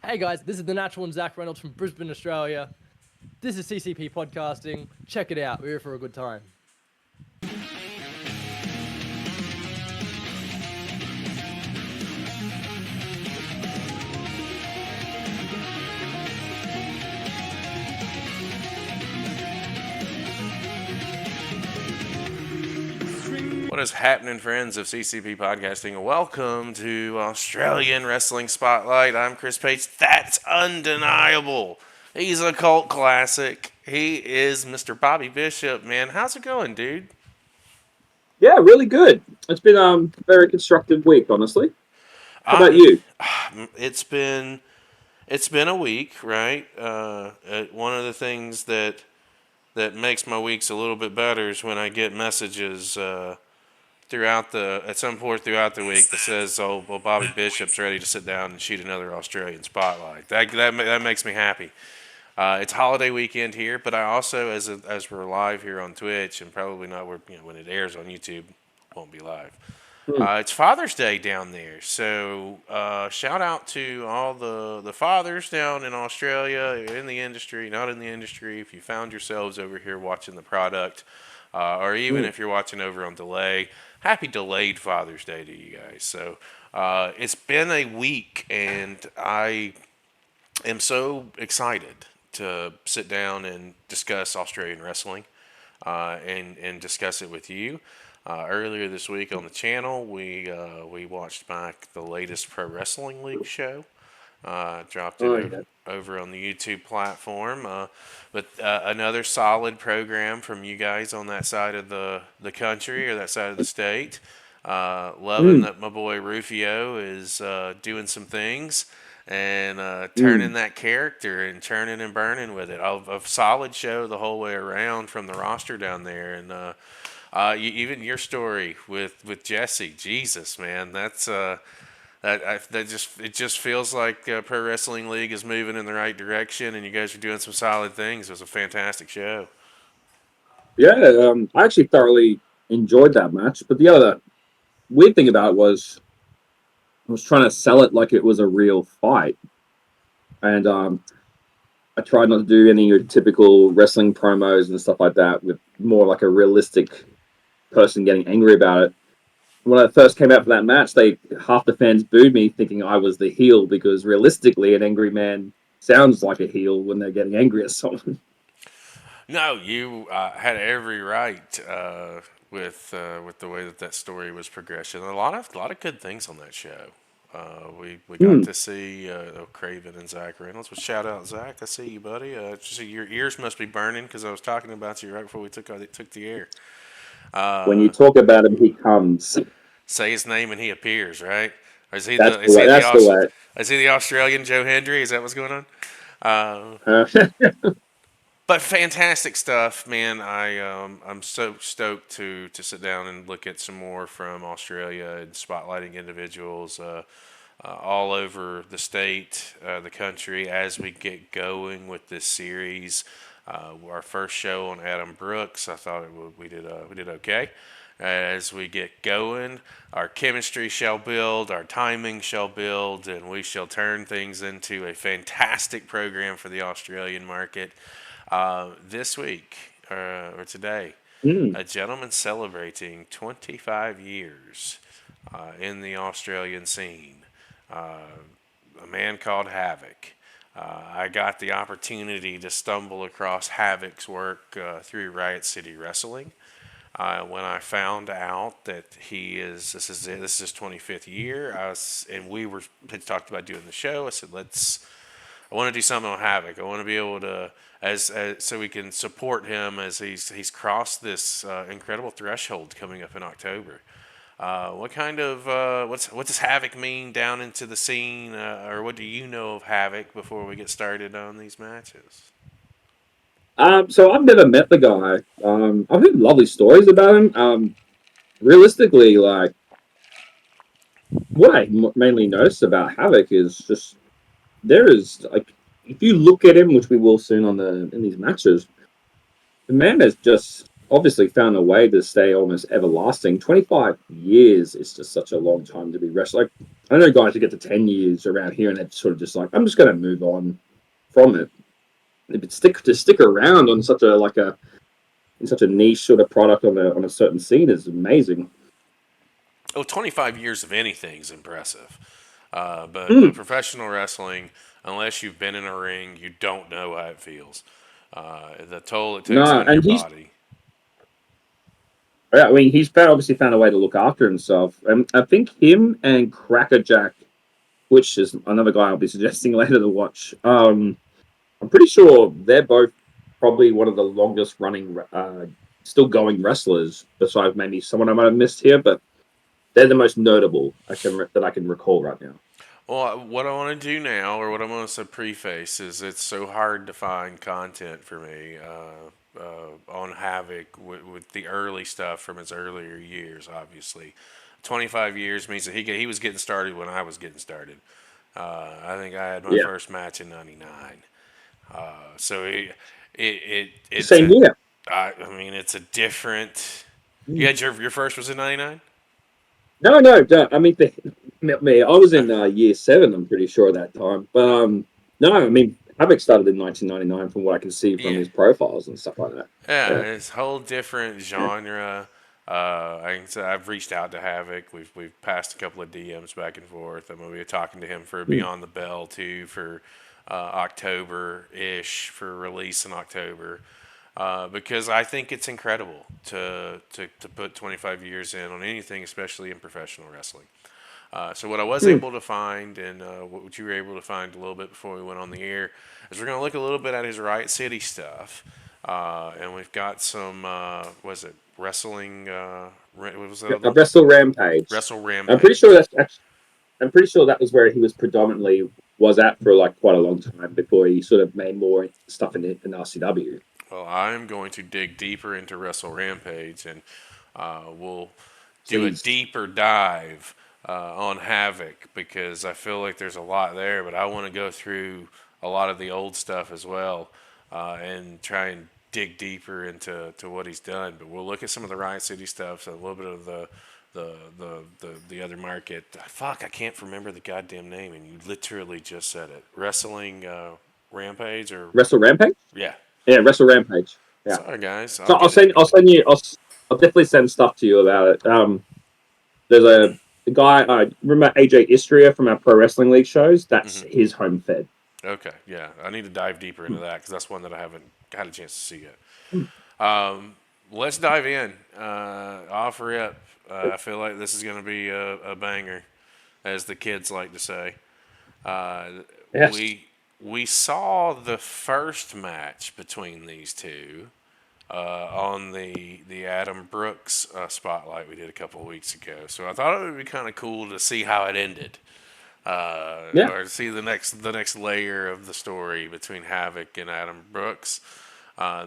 Hey guys, this is the Natural and Zach Reynolds from Brisbane, Australia. This is CCP Podcasting. Check it out. We're here for a good time. What is happening, friends of CCP Podcasting? Welcome to Australian Wrestling Spotlight. I'm Chris Page. That's undeniable. He's a cult classic. He is Mr. Bobby Bishop, man. How's it going, dude? Yeah, really good. It's been a very constructive week, honestly. How about you? It's been a week, right? One of the things that makes my weeks a little bit better is when I get messages at some point throughout the week that says, "Oh, well, Bobby Bishop's ready to sit down and shoot another Australian spotlight." That makes me happy. It's holiday weekend here, but I also, as we're live here on Twitch, and probably not when it airs on YouTube, won't be live. It's Father's Day down there, so shout out to all the fathers down in Australia, in the industry, not in the industry. If you found yourselves over here watching the product, or even if you're watching over on delay, happy delayed Father's Day to you guys. So it's been a week, and I am so excited to sit down and discuss Australian wrestling and discuss it with you. Earlier this week on the channel, we watched back the latest Pro Wrestling League show. Dropped it over on the YouTube platform. But another solid program from you guys on that side of the country or that side of the state. Loving that my boy Rufio is doing some things and turning that character and turning and burning with it. A solid show the whole way around from the roster down there. And even your story with Jesse, Jesus, man, that's it just feels like Pro Wrestling League is moving in the right direction, and you guys are doing some solid things. It was a fantastic show. Yeah, I actually thoroughly enjoyed that match. But the other weird thing about it was I was trying to sell it like it was a real fight. And I tried not to do any of your typical wrestling promos and stuff like that with more like a realistic person getting angry about it. When I first came out for that match, half the fans booed me thinking I was the heel because realistically an angry man sounds like a heel when they're getting angry at someone. No, you had every right with the way that story was progressing. A lot of good things on that show. We got to see Craven and Zach Reynolds. Well, shout out Zach, I see you, buddy. Your ears must be burning because I was talking about you right before we took the air. When you talk about him, he comes. Say his name and he appears, right? Or is he That's the Australian Joe Hendry? Is that what's going on? But fantastic stuff, man. I'm so stoked to sit down and look at some more from Australia and spotlighting individuals all over the state, the country as we get going with this series. Our first show on Adam Brooks, I thought we did okay. As we get going, our chemistry shall build, our timing shall build, and we shall turn things into a fantastic program for the Australian market. This week, or today, a gentleman celebrating 25 years in the Australian scene, a man called Havok. I got the opportunity to stumble across Havok's work through Riot City Wrestling. When I found out that this is his 25th year, and we had talked about doing the show. I said, I want to do something on Havok. I want to be able to, so we can support him as he's crossed this incredible threshold coming up in October. What does Havok mean down into the scene, or what do you know of Havok before we get started on these matches? So I've never met the guy. I've heard lovely stories about him. Realistically, like what I mainly notice about Havok is just there is like if you look at him, which we will soon in these matches, the man has just obviously found a way to stay almost everlasting. 25 years is just such a long time to be wrestling. Like I know guys who get to 10 years around here and they're sort of just like, I'm just going to move on from it. But stick around on such a in such a niche sort of product on a certain scene is amazing. Oh, 25 years of anything is impressive. But Mm. professional wrestling, unless you've been in a ring, you don't know how it feels. The toll it takes No, on your and body. I mean, obviously found a way to look after himself. And I think him and Crackerjack, which is another guy I'll be suggesting later to watch. I'm pretty sure they're both probably one of the longest running, still going wrestlers. Besides maybe someone I might have missed here, but they're the most notable that I can recall right now. Well, what I want to do now, or what I'm going to preface, is it's so hard to find content for me on Havok with the early stuff from his earlier years. Obviously, 25 years means that he was getting started when I was getting started. I think I had my Yeah, first match in '99. So it's same a year. I mean it's a different. You had your first was in '99. No, no, I mean, me, I was in year seven, I'm pretty sure at that time. But no, I mean, Havok started in 1999 from what I can see from Yeah. his profiles and stuff like that. Yeah, Yeah. it's a whole different Yeah. genre. I can say I've reached out to Havok. We've passed a couple of DMs back and forth. I'm gonna be talking to him for Mm. Beyond the Bell too for October ish for release in October. Because I think it's incredible to put 25 years in on anything, especially in professional wrestling. So what I was Mm. able to find, and what you were able to find a little bit before we went on the air, is we're going to look a little bit at his Riot City stuff, and we've got some was it wrestling? What was that Yeah, other one? Wrestle Rampage. Wrestle I'm pretty sure Rampage. that's actually, I'm pretty sure that was where he was predominantly was at for like quite a long time before he sort of made more stuff in RCW. Well, I'm going to dig deeper into Wrestle Rampage, and we'll do a Please. deeper dive on Havok because I feel like there's a lot there, but I want to go through a lot of the old stuff as well and try and dig deeper into what he's done. But we'll look at some of the Riot City stuff, so a little bit of the other market. Fuck, I can't remember the goddamn name, and you literally just said it. Wrestling Rampage or Wrestle Rampage? yeah. Yeah, Wrestle Rampage. Yeah. Sorry guys, I'll So get it. I'll definitely send stuff to you about it. There's a guy, remember AJ Istria from our Pro Wrestling League shows? That's Hmm. his home fed. Okay, yeah, I need to dive deeper into that because that's one that I haven't had a chance to see yet. Mm. Let's dive in. Off rip. I feel like this is going to be a banger, as the kids like to say. Uh, Yes. we saw the first match between these two on the Adam Brooks spotlight we did a couple of weeks ago. So I thought it would be kind of cool to see how it ended, Yeah. or see the next layer of the story between Havok and Adam Brooks.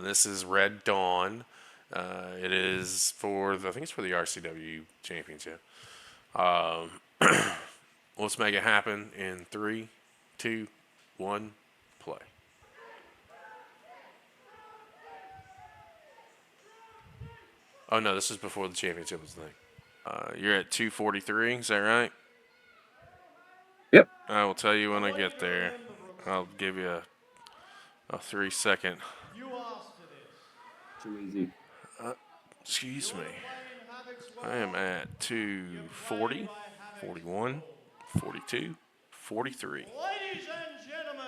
This is Red Dawn. It is I think it's for the RCW Championship. Um, let's make it happen in 3, 2, 1, play. Oh no, this is before the championship was the thing. You're at 243, is that right? Yep. I will tell you when I get there. I'll give you a 3 second. Too easy. Excuse me. I am at 240, 41, 42, 43. Ladies and gentlemen,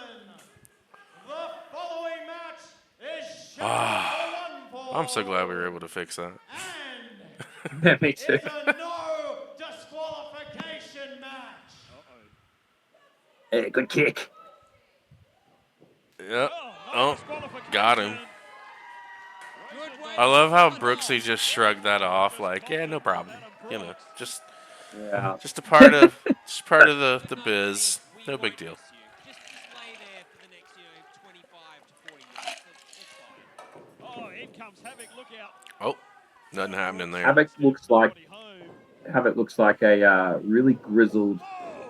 the following match is scheduled for one fall. I'm so glad we were able to fix that. And Yeah, me it's too. a no disqualification match. Hey, good kick. Yep. Oh, got him. I love how Brooksy just shrugged that off, like, yeah, no problem. You know, Yeah. just a part of the biz. No big deal. Oh, nothing happening there. Havok looks like a really grizzled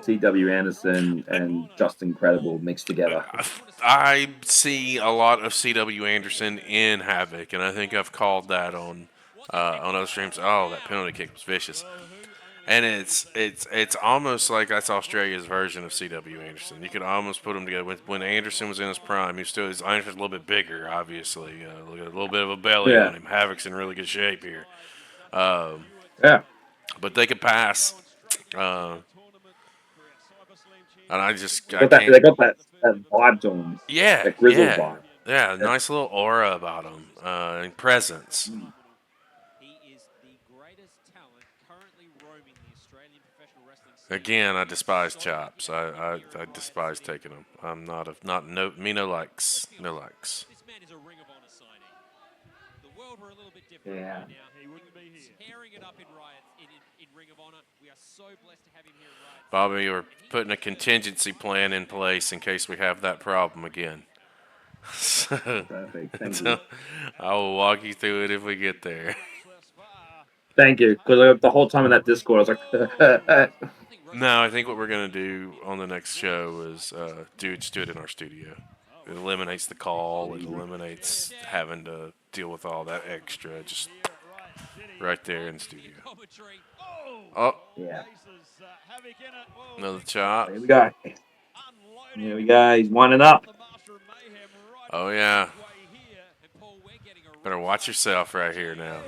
C.W. Anderson and Justin Credible mixed together. I see a lot of C.W. Anderson in Havok, and I think I've called that on other streams. Oh, that penalty kick was vicious. And it's almost like that's Australia's version of C.W. Anderson. You could almost put them together. When Anderson was in his prime, his Anderson's a little bit bigger, obviously. Look at a little bit of a belly Yeah. on him. Havok's in really good shape here, Yeah. but they could pass. Uh, and I They can't. got that vibe to them. Yeah, That grizzled yeah, vibe. yeah. Yeah. Nice little aura about him and presence. He is the greatest talent currently roaming the Australian professional wrestling scene. Again, I despise chops. I despise taking them. I'm not no me no likes no likes. This man is a Ring of Honor signing. The world were a little bit different Yeah. right now. He wouldn't be here. Tearing it up in Riot in Ring of Honor. We are so blessed to have him here at Riot. Bobby, we're putting a contingency plan in place in case we have that problem again. So, Perfect. Thank you. I will walk you through it if we get there. Thank you. Because the whole time in that Discord, I was like, No, I think what we're gonna do on the next show is do it in our studio. It eliminates the call. It eliminates having to deal with all that extra. Just right there in the studio. Oh, yeah. another chop. Here we go. Here we go. He's winding up. Oh yeah. Better watch yourself right here now.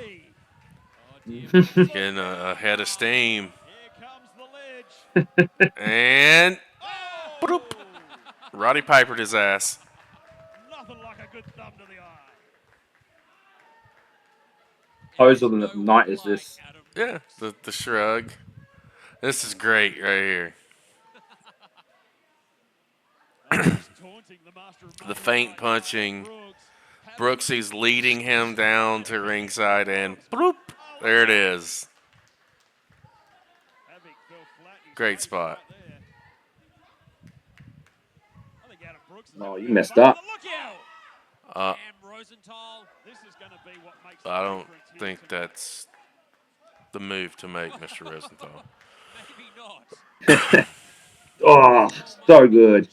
Getting a head of steam. And bloop. Roddy Pipered his ass. Nothing like a good thumb to the eye. Pose of the night is this. Yeah, the shrug. This is great right here. The feint punching. Brooksy's leading him down to ringside, and bloop, there it is. Great spot. Oh, you messed up. I don't think that's the move to make, Mr. Rosenthal. Oh, so good.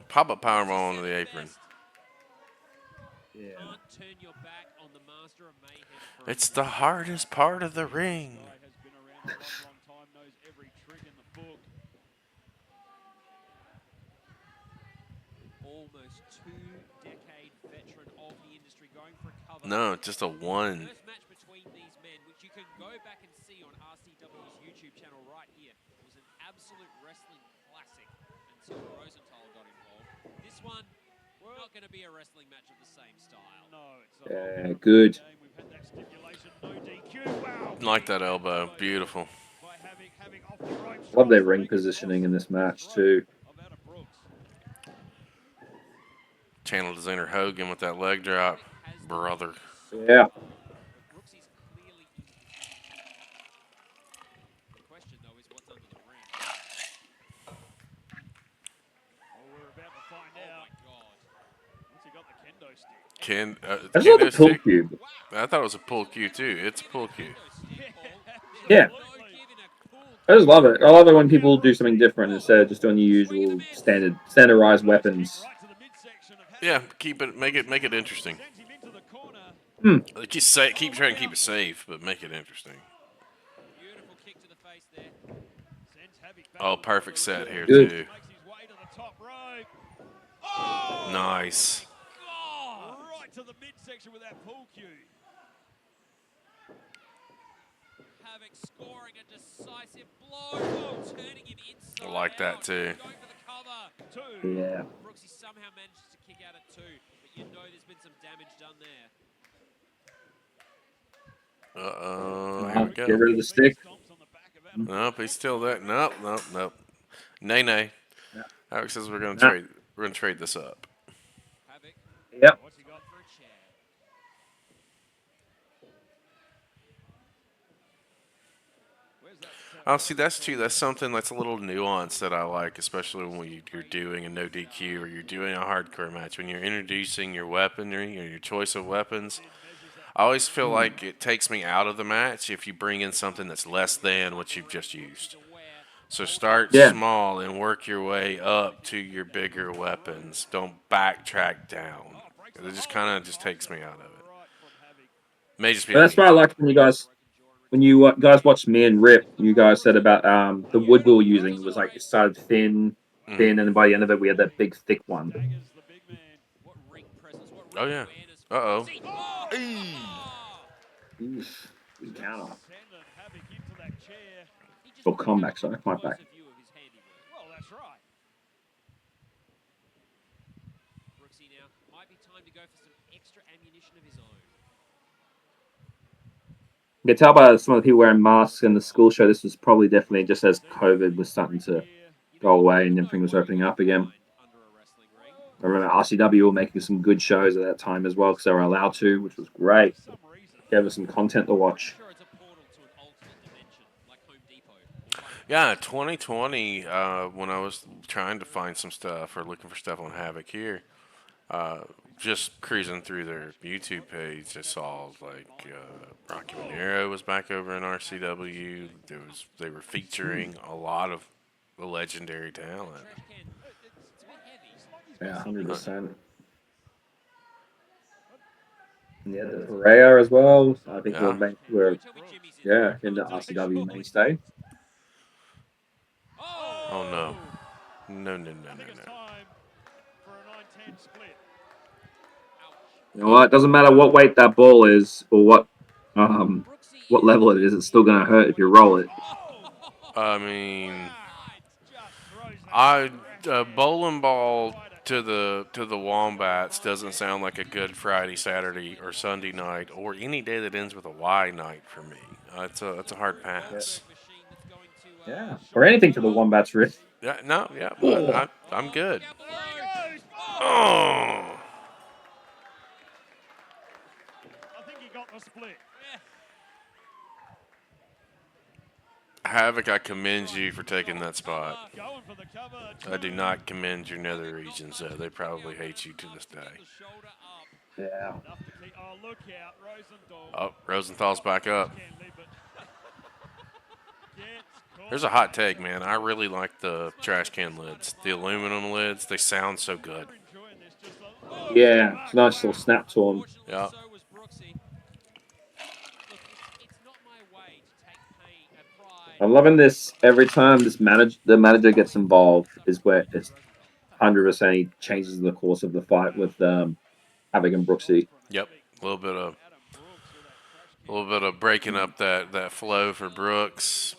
Pop-up powerball onto the apron. Yeah. It's the hardest part of the ring. Almost 2-decade veteran of the industry going for a cover. No, just a one. First match between these men, which you can go back and see on RCW's YouTube channel right here, was an absolute wrestling classic until Rosenthal got involved. This one, not going to be a wrestling match of the same style. No, it's Yeah, good. We've had that stipulation, no DQ. Wow. Like that elbow. Beautiful. By having off the ropes. Love their ring positioning in this match too. Of Adam Brooks. Channel designer Hogan with that leg drop. Brother. Yeah. Brooksy's clearly in. The question, though, is what's under the ring. Oh, we're about to find Oh, out. my God. Once he got the kendo stick. I just love the kendo pull stick? cube. I thought it was a pull cue too. It's a pull cue. Yeah. I just love it. I love it when people do something different instead of just doing the usual standardized weapons. Right to the midsection of Havok. Yeah, make it interesting. Sends him into the corner. Like keep trying to keep it safe, but make it interesting. Beautiful kick to the face there. Sends Havok back Oh, to the perfect ring. set here Good. too. Makes his way to the top rope. Oh! Nice. God! Right to the midsection with that pull cue. Havok scoring a decisive blow, turning him inside I like that out. too. Going for the cover. Two. Yeah. Brooksy somehow manages to kick out at 2, but you know there's been some damage done there. Here we Get go. rid of the stick. Stomps on the back of Adam. Nope, he's still there. Nope. Nay. Yeah. Alex says we're gonna Yeah. trade. We're gonna trade this up. Havok, Yep. what's he got for a chair? Where's that? Oh, see, that's something that's a little nuance that I like, especially when you're doing a no DQ or you're doing a hardcore match. When you're introducing your weaponry or your choice of weapons, I always feel like it takes me out of the match if you bring in something that's less than what you've just used. So start Yeah. small and work your way up to your bigger weapons. Don't backtrack down. It just kind of just takes me out of it. May just be But that's me. why I like when you guys. when you guys watched me and Rip, you guys said about the wood we were using was like it started thin, and then by the end of it we had that big thick one. Oh yeah. Uh-oh. Oof, good counter. Or comeback, sorry, my back. Well, that's right. Brooksy now might be time to go for some extra ammunition of his own. You can tell by some of the people wearing masks in the school show, this was probably definitely just as COVID was starting to go away and everything was opening up again. I remember RCW were making some good shows at that time as well because they were allowed to, which was great. Gave us some content to watch. Yeah, 2020, when I was trying to find some stuff or looking for stuff on Havok here, just cruising through their YouTube page, I saw like Rocky Monero was back over in RCW. They were featuring a lot of the legendary talent. Yeah, 100%. And yeah, the Pereira as well. I think Yeah. we're in the RCW mainstay. Oh no. No. I think it's time for a 9-10 split. You know what? It doesn't matter what weight that ball is or what level it is. It's still gonna hurt if you roll it. I mean, Just throws bowling ball to the Wombats doesn't sound like a good Friday, Saturday, or Sunday night, or any day that ends with a Y night for me. It's a hard pass. Yeah, or anything to the Wombats wrist. Yeah, no, yeah, Oh. I'm good. I Oh, think he got the split. Havok, I commend you for taking that spot. Going for the cover. I do not commend your nether regions, though. They probably hate you to this day. Yeah. Enough to keep. Oh, look out, Rosenthal. Oh, Rosenthal's back up. Gets caught. There's a hot take, man. I really like the trash can lids. The aluminum lids, they sound so good. Enjoying this just a- Yeah, it's a nice little snap to them. Yeah. So was Brooksy. Look, it's not my way to take pain and pride. I'm loving this every time the manager gets involved is where it's 100% he changes the course of the fight with Havok and Brooksy. Yep. A little bit of breaking up that flow for Brooks.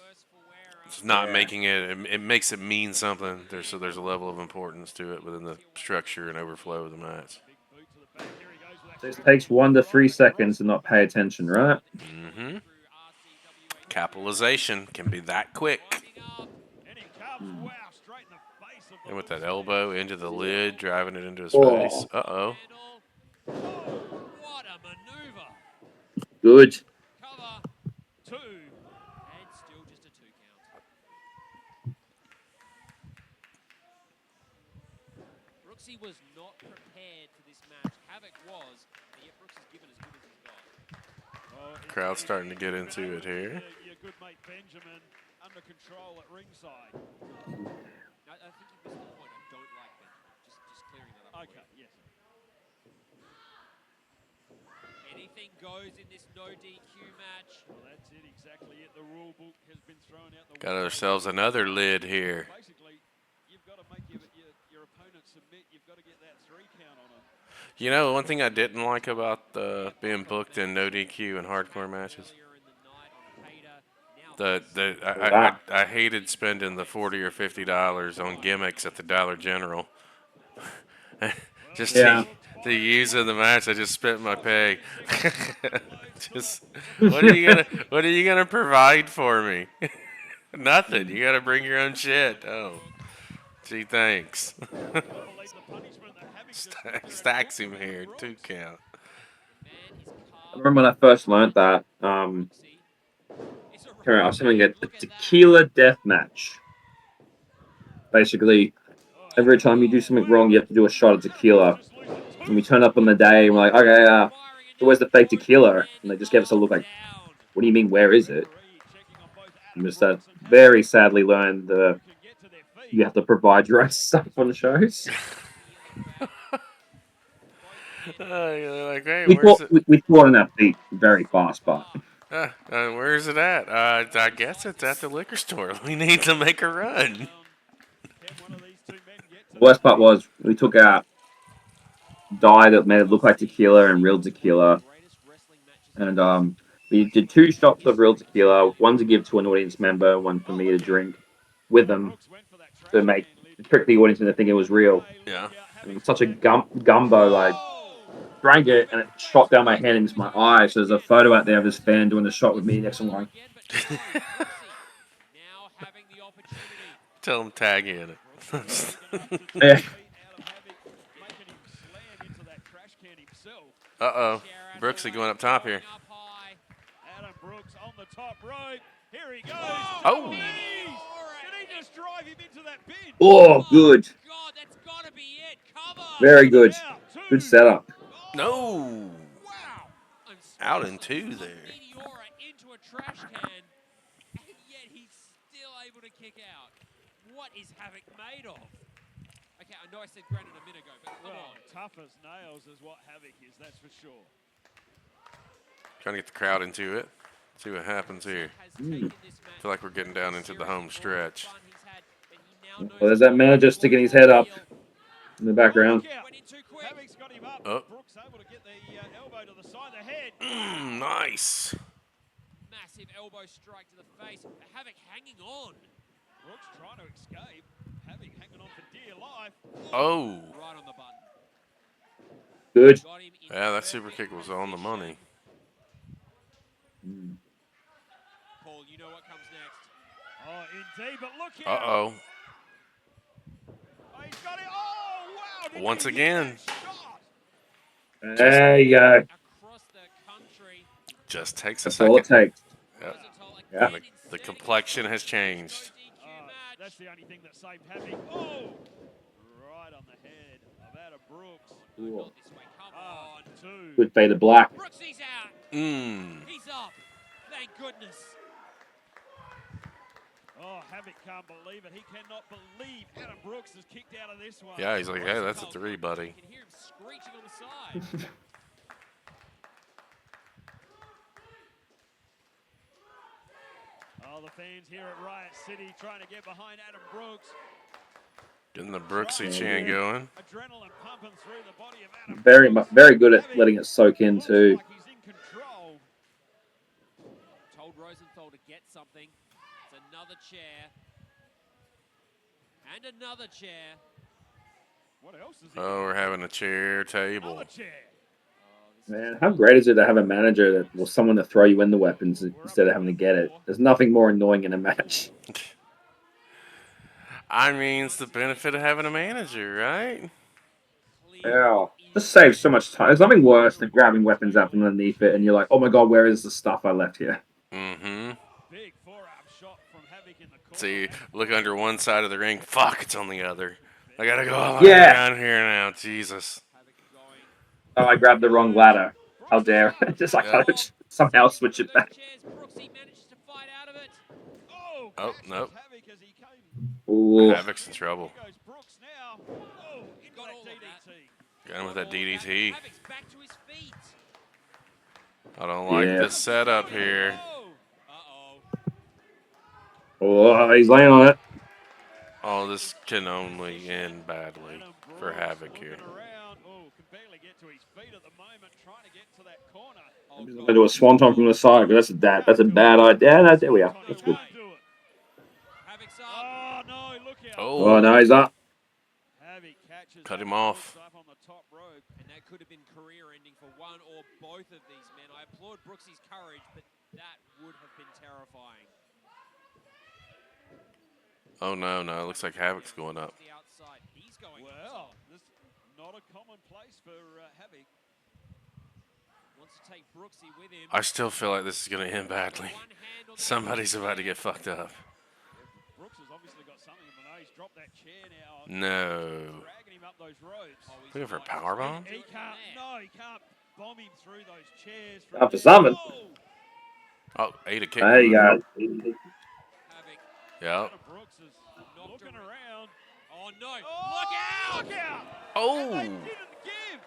It's not making it makes it mean something. There's a level of importance to it within the structure and overflow of the match. This takes 1 to 3 seconds to not pay attention, right? Mm-hmm. Capitalization can be that quick. And with that elbow into the lid, driving it into his face. Uh-oh. What a maneuver. Good. Cover 2. And still just a 2 count. Brooksy was not prepared for this match. Havok was, and yet Brooks has given as good as he's got. Crowd's starting to get into it here. Your good mate Benjamin under control at ringside. I think you missed the point. I don't like Benjamin. Just clearing that up. Okay, yes. Anything goes in this no DQ match. Well, that's it, exactly it. The rule book has been thrown out the Got window. ourselves another lid here. Basically, you've got to make your opponent submit. You've got to get that 3 count on them. You know, one thing I didn't like about being booked in no DQ and hardcore matches, I hated spending the $40 or $50 on gimmicks at the Dollar General. Just to use in the match, I just spent my pay. Just what are you gonna provide for me? Nothing. You gotta bring your own shit. Oh, gee, thanks. Stacks him here, 2 count. I remember when I first learned that. I was having a tequila death match. Basically, every time you do something wrong, you have to do a shot of tequila. And we turned up on the day and we're like, okay, so where's the fake tequila? And they just gave us a look like, what do you mean, where is it? And just very sadly learned you have to provide your own stuff on the shows. You're like, hey, we caught on our feet very fast, but Where's it at? I guess it's at the liquor store. We need to make a run. Can one of these two men get to The worst part was we took out dye that made it look like tequila and real tequila, and we did 2 shots of real tequila, one to give to an audience member, one for me to drink with them to make trick the audience into thinking it was real. Yeah. And it was such a gumbo. Like drank it and it shot down my head into my eye. So there's a photo out there of this fan doing the shot with me next to him, going, Tell him tag in it. yeah. Uh-oh. Brooksy going up top here. Adam Brooks on the top rope. Here he goes. Oh. Did he just drive him into that bin? Oh, good. God, that's got to be it. Cover. Very good. Good setup. No. Wow. Out in 2 there. Meteora into a trash can, and yet he's still able to kick out. What is Havok made of? Okay, I know I said granite a minute ago, but come Well, on. tough as nails is what Havok is, that's for sure. Trying to get the crowd into it. See what happens here. Has taken this match I feel like we're getting down into the home stretch. fun he's had, but he now knows Well, there's that manager sticking his head up in the background. Look out. Went in too quick. Havok's got him up. Oh. Brooks able to get the elbow to the side of the head. Nice. Massive elbow strike to the face. Havok hanging on. Brooks trying to escape. Havok hanging on for dear life. Oh. Right on the button. Good. Got him in Yeah, that super perfect kick was on the position. money. Paul, you know what comes next. Oh, indeed, but look out. Uh-oh. Oh, he's got it. Oh, wow. Did Once he hit again. that shot? There you go. Across the country. Just takes a That's all it second. takes. Yep. Rosenthal Yeah. again The instead complexion of has getting changed. DQ match. That's the only thing that saved Havok. Oh, right on the head of Adam Brooks. Not this way. Come Ah, on. 2. Good fade to black. Brooksy's out. Mmm. He's up. Thank goodness. Oh, Havok can't believe it. He cannot believe Adam Brooks has kicked out of this one. Yeah, he's like, hey, that's a 3, buddy. You can hear him screeching on the side. Oh, the fans here at Riot City trying to get behind Adam Brooks. Getting the Brooksy chant going. Adrenaline pumping through the body of Adam Very Brooks. very good at letting it soak in Looks too. like he's in control. Told Rosenthal to get something. It's another chair. And another chair. What else is he Oh, we're having a chair table. Another chair. Man, how great is it to have a manager that or someone to throw you in the weapons instead of having to get it? There's nothing more annoying in a match. I mean, it's the benefit of having a manager, right? Yeah, just saves so much time. There's nothing worse than grabbing weapons out from underneath it, and you're like, "Oh my god, where is the stuff I left here?" Mm-hmm. Big forearm shot from Havok in the corner. See, look under one side of the ring. Fuck, it's on the other. I gotta go all Yeah. around here now. Jesus. Oh, I grabbed the wrong ladder. How dare! Just like Yeah. somehow switch it back. Brooksy managed to fight out of it. Oh, catches nope. Havok as he came. Ooh, Havok's in trouble. Here goes Brooks now. Oh, into Got that all of that. DDT. Got him with that DDT. Havok's back to his feet. I don't like Yeah. this setup here. Oh, Uh-oh. oh, he's laying on it. Oh, this can only end badly Adam for Brooks Havok here. looking around. Oh, can barely get to his feet at the moment, trying to get to that corner. Oh, I'm God. gonna do a swanton from the side, but that's a bad idea. No, there we are. That's good. Won't do it. Havok's up. Oh no, look out. Oh. Oh no, he's up. Havok catches Cut him Adam off. Brooks up on the top rope. And that could have been career-ending for one or both of these men. I applaud Brooksy's courage, but that would have been terrifying. Oh, no. It looks like Havok's going up. The outside. He's going up Well, top. this is not a common place for Havok. Wants to take Brooksy with him. I still feel like this is going to end badly. One hand on the Somebody's about to get fucked up. Brooks has obviously got something in the nose. Dropped that chair now. No. Dragging him up those ropes. Oh, he's Looking for a right. powerbomb? He can't. No, he can't bomb him through those chairs. Up for something. Oh, 8 a kick. There you go. Havok Yep. Adam Brooks is knocked looking around. around. Oh, no. Oh, Look out! Look out! And Oh. they didn't give.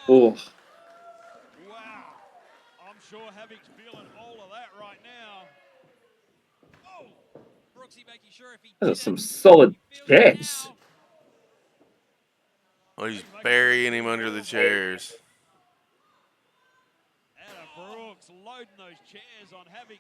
Oh, Wow. I'm sure Havok's feeling all of that right now. Oh, Brooksy making sure if he Those are did some it, solid he feels it chairs. now. Oh, he's burying him under the chairs. Adam Brooks loading those chairs on Havok.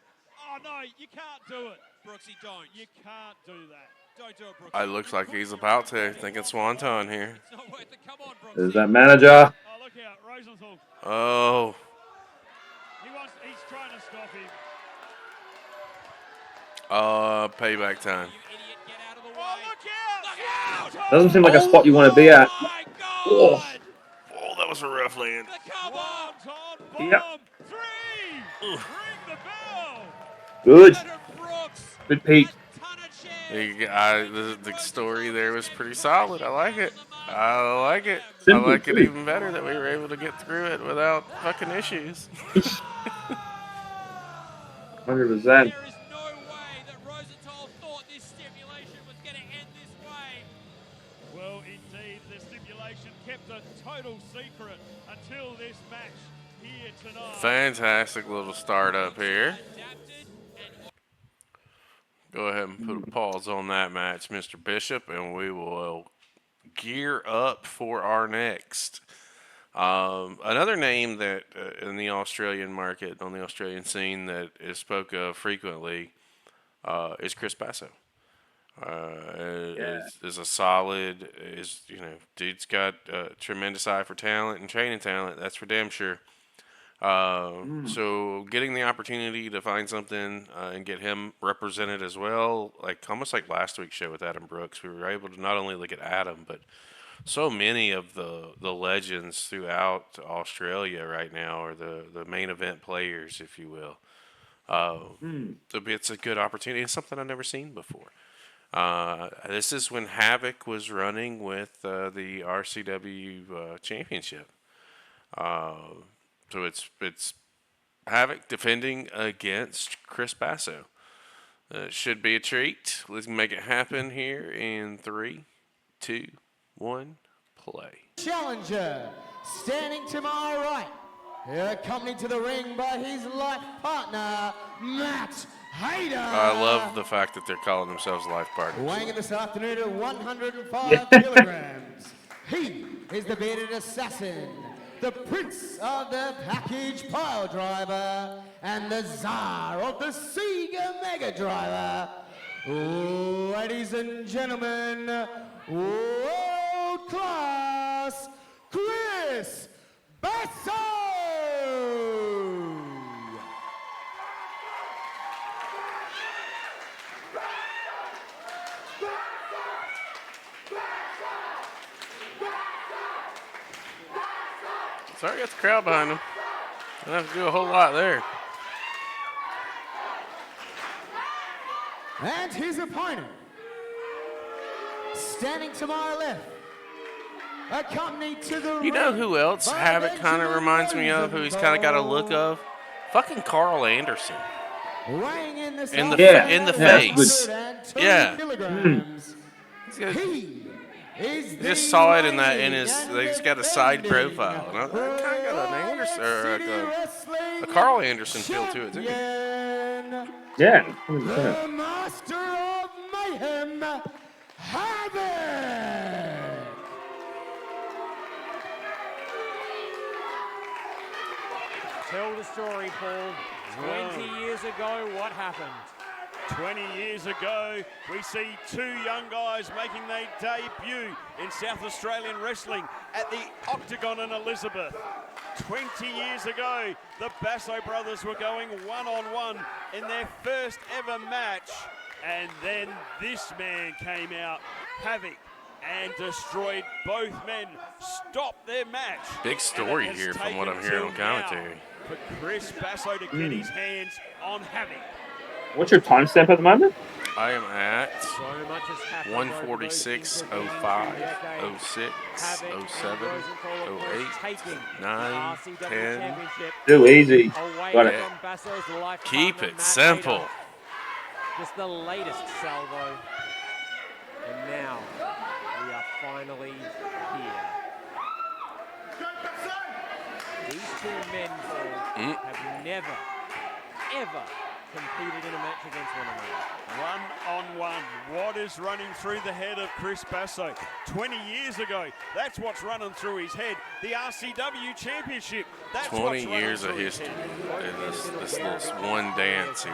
Oh, no, you can't do it. Brooksy, don't. You can't do that. Don't do it, Brooksy. It looks like he's about to. Thinking Swanton here. It's not worth it. Come on, Brooksy. There's that manager. Oh, look out, Rosenthal. Oh, He's trying to stop him. payback time. You idiot, get out of the way. Oh, look out! Look out! Doesn't seem like a spot you want to be at. Oh, my God! Oh. Oh, that was a rough land. The cover! Bomb! Yep. 3! Ring the bell! Good. Adam Brooks, Good peak. a ton of chairs. The story there was pretty solid. I like it. I like it. Simple I like it too. even better that we were able to get through it without fucking issues. 100%. There is no way that Rosenthal thought this stipulation was going to end this way. Well, indeed, the stipulation kept a total secret until this match here tonight. Fantastic little start up here. Adapted and Go ahead and put a pause on that match, Mr. Bishop, and we will gear up for our next. Another name that in the Australian market, on the Australian scene, that is spoke of frequently is Chris Basso. Is a solid, dude's got a tremendous eye for talent and training talent. That's for damn sure. So getting the opportunity to find something and get him represented as well, almost like last week's show with Adam Brooks, we were able to not only look at Adam, but so many of the legends throughout Australia right now are the main event players, if you will. So it's a good opportunity. It's something I've never seen before. This is when Havok was running with the RCW championship. So it's Havok defending against Chris Basso. Should be a treat. Let's make it happen here in 3, 2, 1, play. Challenger, standing to my right, accompanied to the ring by his life partner, Matt Hayter. I love the fact that they're calling themselves life partners. Weighing in this afternoon at 105 kilograms, he is the bearded assassin, the prince of the package pile driver, and the czar of the Sega Mega Driver. Ladies and gentlemen, world class Chris Basso! Sorry, got the crowd behind him. Don't have to do a whole lot there. And his opponent, standing to my left, accompanied to the You know ring who else by Havok kind of Benjamin reminds me of, who he's kind of got a look of? Fucking Carl Anderson. weighing in this In the afternoon in the at face. 102 Yeah. kilograms. He's got- He is I just the saw it in that in reigning his. and He's got a side defending profile. And I kind of got an Anderson or Riot City a Wrestling Carl Anderson feel to it too. champion, Yeah, 100%. the master of mayhem, Havok. Tell the story, Paul. 20 years ago, what happened? 20 years ago, we see two young guys making their debut in South Australian wrestling at the Octagon in Elizabeth. 20 years ago, the Basso brothers were going one-on-one in their first ever match. And then this man came out, Havok, and destroyed both men, stopped their match. Big story And it has here from what I'm taken hearing on till now commentary. for Chris Basso to get his hands on Havok. What's your timestamp at the moment? I am at So much has happened. 146, 05, 06, 07, 08, 9, 10. Too easy. Got it. Keep it simple. Just the latest salvo. And now we are finally here. These two men, Paul, have never, ever competed in a match against one another. 1-on-1. What is running through the head of Chris Basso? 20 years ago, that's what's running through his head. The RCW Championship. That's 20 years of history in this little one dance here.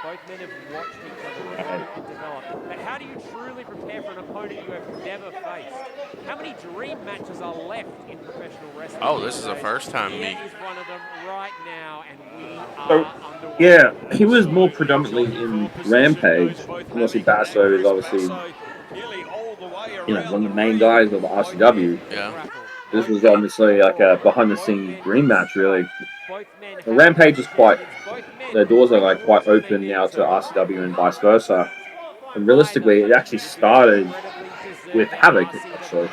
Both men have watched each other grow and develop. But how do you truly prepare for an opponent you have never faced? How many dream matches are left in professional wrestling? Oh, this is the first time meet. Here is one of them right now, and we So, are underway. yeah, he was more predominantly in Rampage. Obviously, Basso is obviously, one of the main guys of the RCW. Yeah. This was obviously like a behind-the-scenes dream match, really. The Rampage is the doors are like quite open now to RCW and vice versa. And realistically, it actually started with Havok, actually.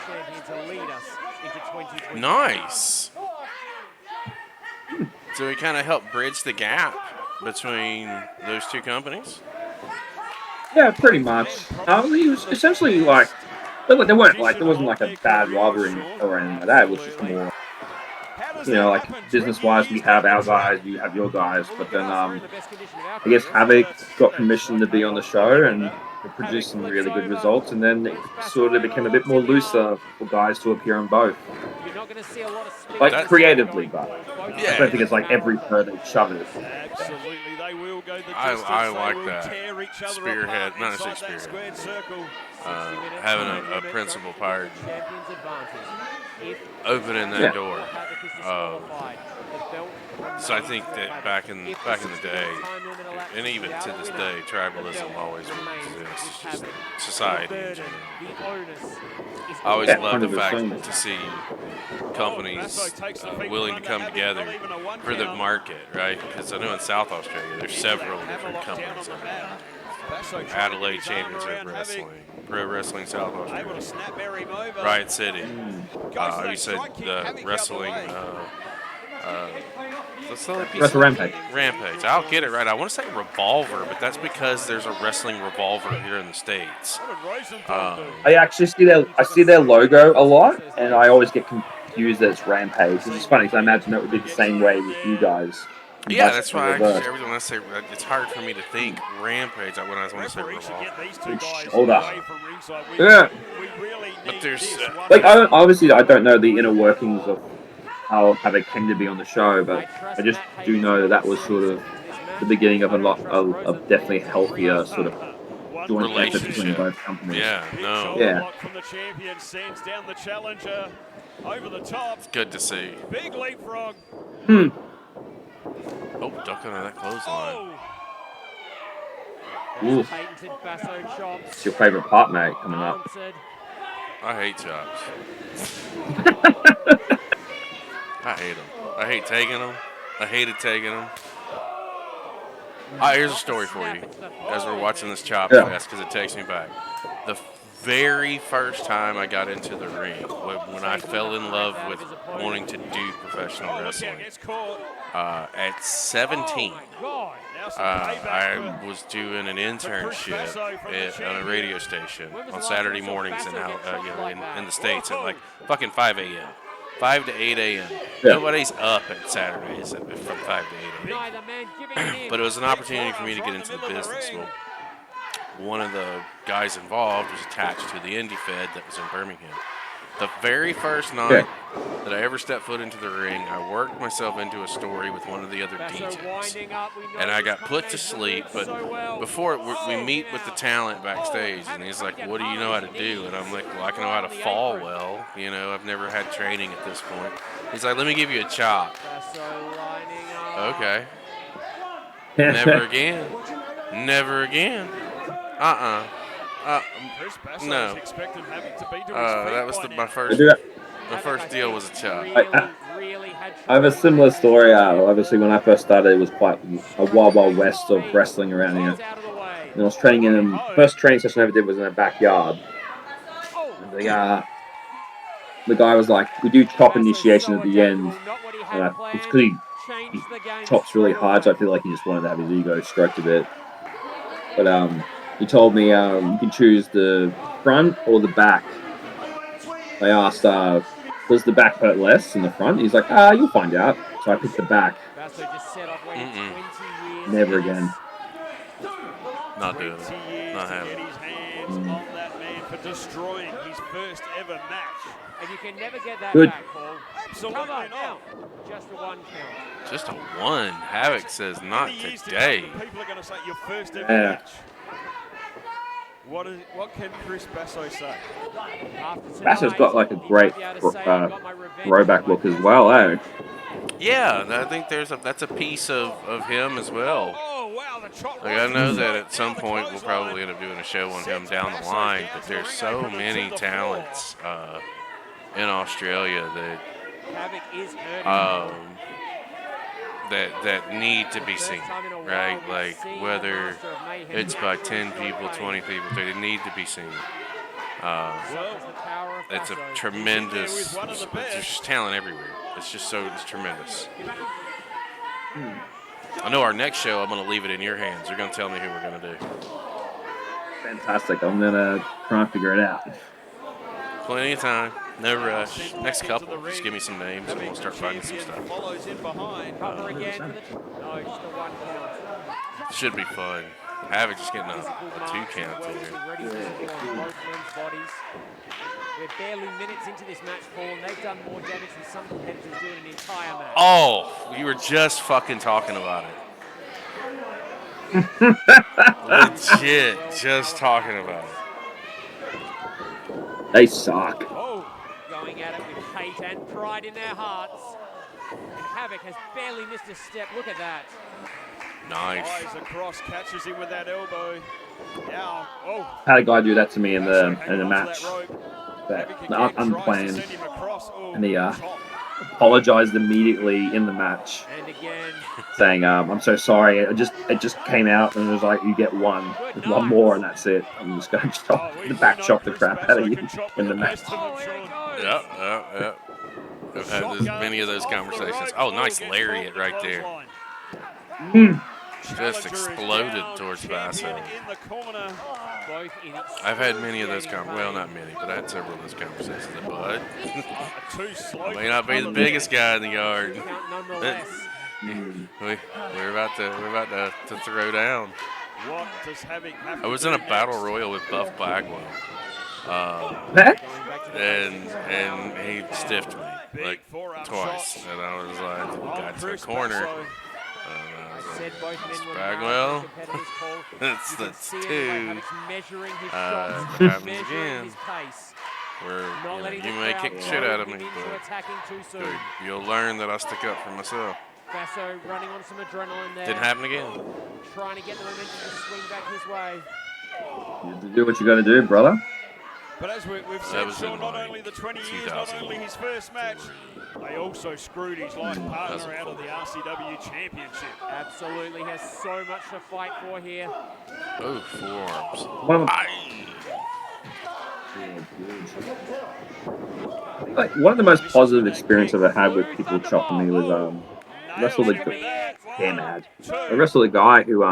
Nice. So he kind of helped bridge the gap between those two companies. Yeah, pretty much. He was essentially like, there wasn't like a bad rivalry or anything like that. It was just more, like business-wise, we have our guys, you have your guys. But then, I guess Havok got permission to be on the show and it produced some really good results. And then it sort of became a bit more looser for guys to appear on both. Like creatively, but I don't think it's like every pro they shove it. Absolutely, they will go the distance. I like that. Spearhead, not necessarily spearhead. Having a principal part, opening that door. So I think that back in the day, and even to this day, tribalism always exists. It's just society in general. I always love the fact to see companies willing to come together for the market, right? Because I know in South Australia, there's several different companies. Adelaide Championship Wrestling, Pro Wrestling South Australia, Riot City. You said the wrestling. Rampage. Rampage. I'll get it right. I want to say Revolver, but that's because there's a wrestling Revolver here in the States. I actually see their logo a lot, and I always get confused that it's Rampage. It's funny because I imagine that would be the same way with you guys. Yeah, that's why every time I say it's hard for me to think Rampage when I want to say Revolver. Yeah. But there's I don't know the inner workings of how Havok came to be on the show, but I just do know that was sort of the beginning of a lot of definitely healthier sort of joint effort between both companies. Yeah, no. Yeah. From the champion sends down the challenger over the top. It's good to see. Big leapfrog. Oh, duck under that clothesline. Ooh. It's your favorite part, mate, coming up. I hate chops. I hate them. I hate taking them. I hated taking them. Here's a story for you as we're watching this chop fest because it takes me back. The very first time I got into the ring, when I fell in love with wanting to do professional wrestling, at 17, I was doing an internship on a radio station on Saturday mornings in the States at like fucking 5 a.m. 5 to 8 a.m. Yeah. Nobody's up at Saturdays from 5 to 8 a.m. But it was an opportunity for me to get into the business. Well, one of the guys involved was attached to the Indie Fed that was in Birmingham. The very first night that I ever stepped foot into the ring, I worked myself into a story with one of the other DJs. And I got put to sleep, but before we meet with the talent backstage, and he's like, what do you know how to do? And I'm like, well, I can know how to fall well. I've never had training at this point. He's like, let me give you a chop. Okay. Never again. Never again. No. That was my first. My first deal was a chop. I have a similar story. Obviously, when I first started, it was quite a wild west of wrestling around here. And I was training in first training session I ever did was in a backyard. And the guy was like, "We do chop initiation at the end." And it's because he chops really hard, so I feel like he just wanted to have his ego stroked a bit. But he told me you can choose the front or the back. I asked, does the back hurt less than the front? He's like, you'll find out. So I picked the back. Basso just set off waiting 20 years. Never again. Not doing 20 it. years Not to having get it. his hands on that man for destroying his first ever match. And you can never get that Good. back, Paul. Absolutely Cover not. now. Just the one count. Just a 1. Havok says How not many years to today. go, people are going to say your first ever Yeah. match. What can Chris Basso say? After Basso's tonight, got like a he great might be able to say, "I got my revenge throwback on my look as best well, friend." Yeah, and I think that's a piece of him as well. Oh, wow, the chop. Like, I know that at some point we'll probably end up doing a show on him down the line, but there's so many talents in Australia Havok is hurting. that need to be seen, right? Like, whether it's by 10 people, 20 people, they need to be seen. It's a tremendous. There's just talent everywhere. It's tremendous. I know our next show, I'm going to leave it in your hands. You're going to tell me who we're going to do. Fantastic. I'm going to try and figure it out. Plenty of time. No rush. Next couple, just give me some names and we'll start finding some stuff. Follows in behind. Cover again for the... No, just the one count. Should be fun. Havok just getting a 2 count Well, here. already visible on both men's bodies. We're barely minutes into this match, Paul, and they've done more damage than some competitors do in an entire match. Oh, we were just fucking talking about it. Legit, just talking about it. They suck. Oh, going at it with hate and pride in their hearts. And Havok has barely missed a step. Look at that. Nice. Eyes across, catches him with that elbow. Now, Had a guy do that to me in the hanging match. onto that rope. That Havok again tries to unplanned. send him across. Oh, And he chop. apologized immediately in the match, And again, saying, "I'm so sorry. It just came out, and it was like you get one more, and that's it. I'm just going to chop the back chop the crap out of you in the match." oh, here it goes. Yep. I've had many of those conversations. Oh, nice lariat right there. Just exploded towards Basso. I've had many of those well, not many, but I had several of those conversations. But I may not be the biggest guy in the yard. Nonetheless. We're about to throw down. What does Havok have I was to in a do battle next? royal with Buff Bagwell, and he stiffed me like twice, and I was like, got to a corner. Said both men were Bagwell. competitors, Paul. That's You can that's see it, two. Havok's measuring his Uh, shots, happens measuring again. his pace. Where Not letting you the may crowd kick the shit out of goad me, him into but attacking too soon. you'll learn that I stick up for myself. Basso running on some adrenaline there. Didn't happen again. Trying to get the momentum to swing back his way. You have to do what you got to do, brother. But as we've That said, was Sean, in not like only the 20 years, not only his first match, they also screwed his life partner out of the RCW Championship. Absolutely has so much to fight for here. Oh, forearms. One of the most positive experiences I've had with people chopping me was wrestled I wrestled a guy who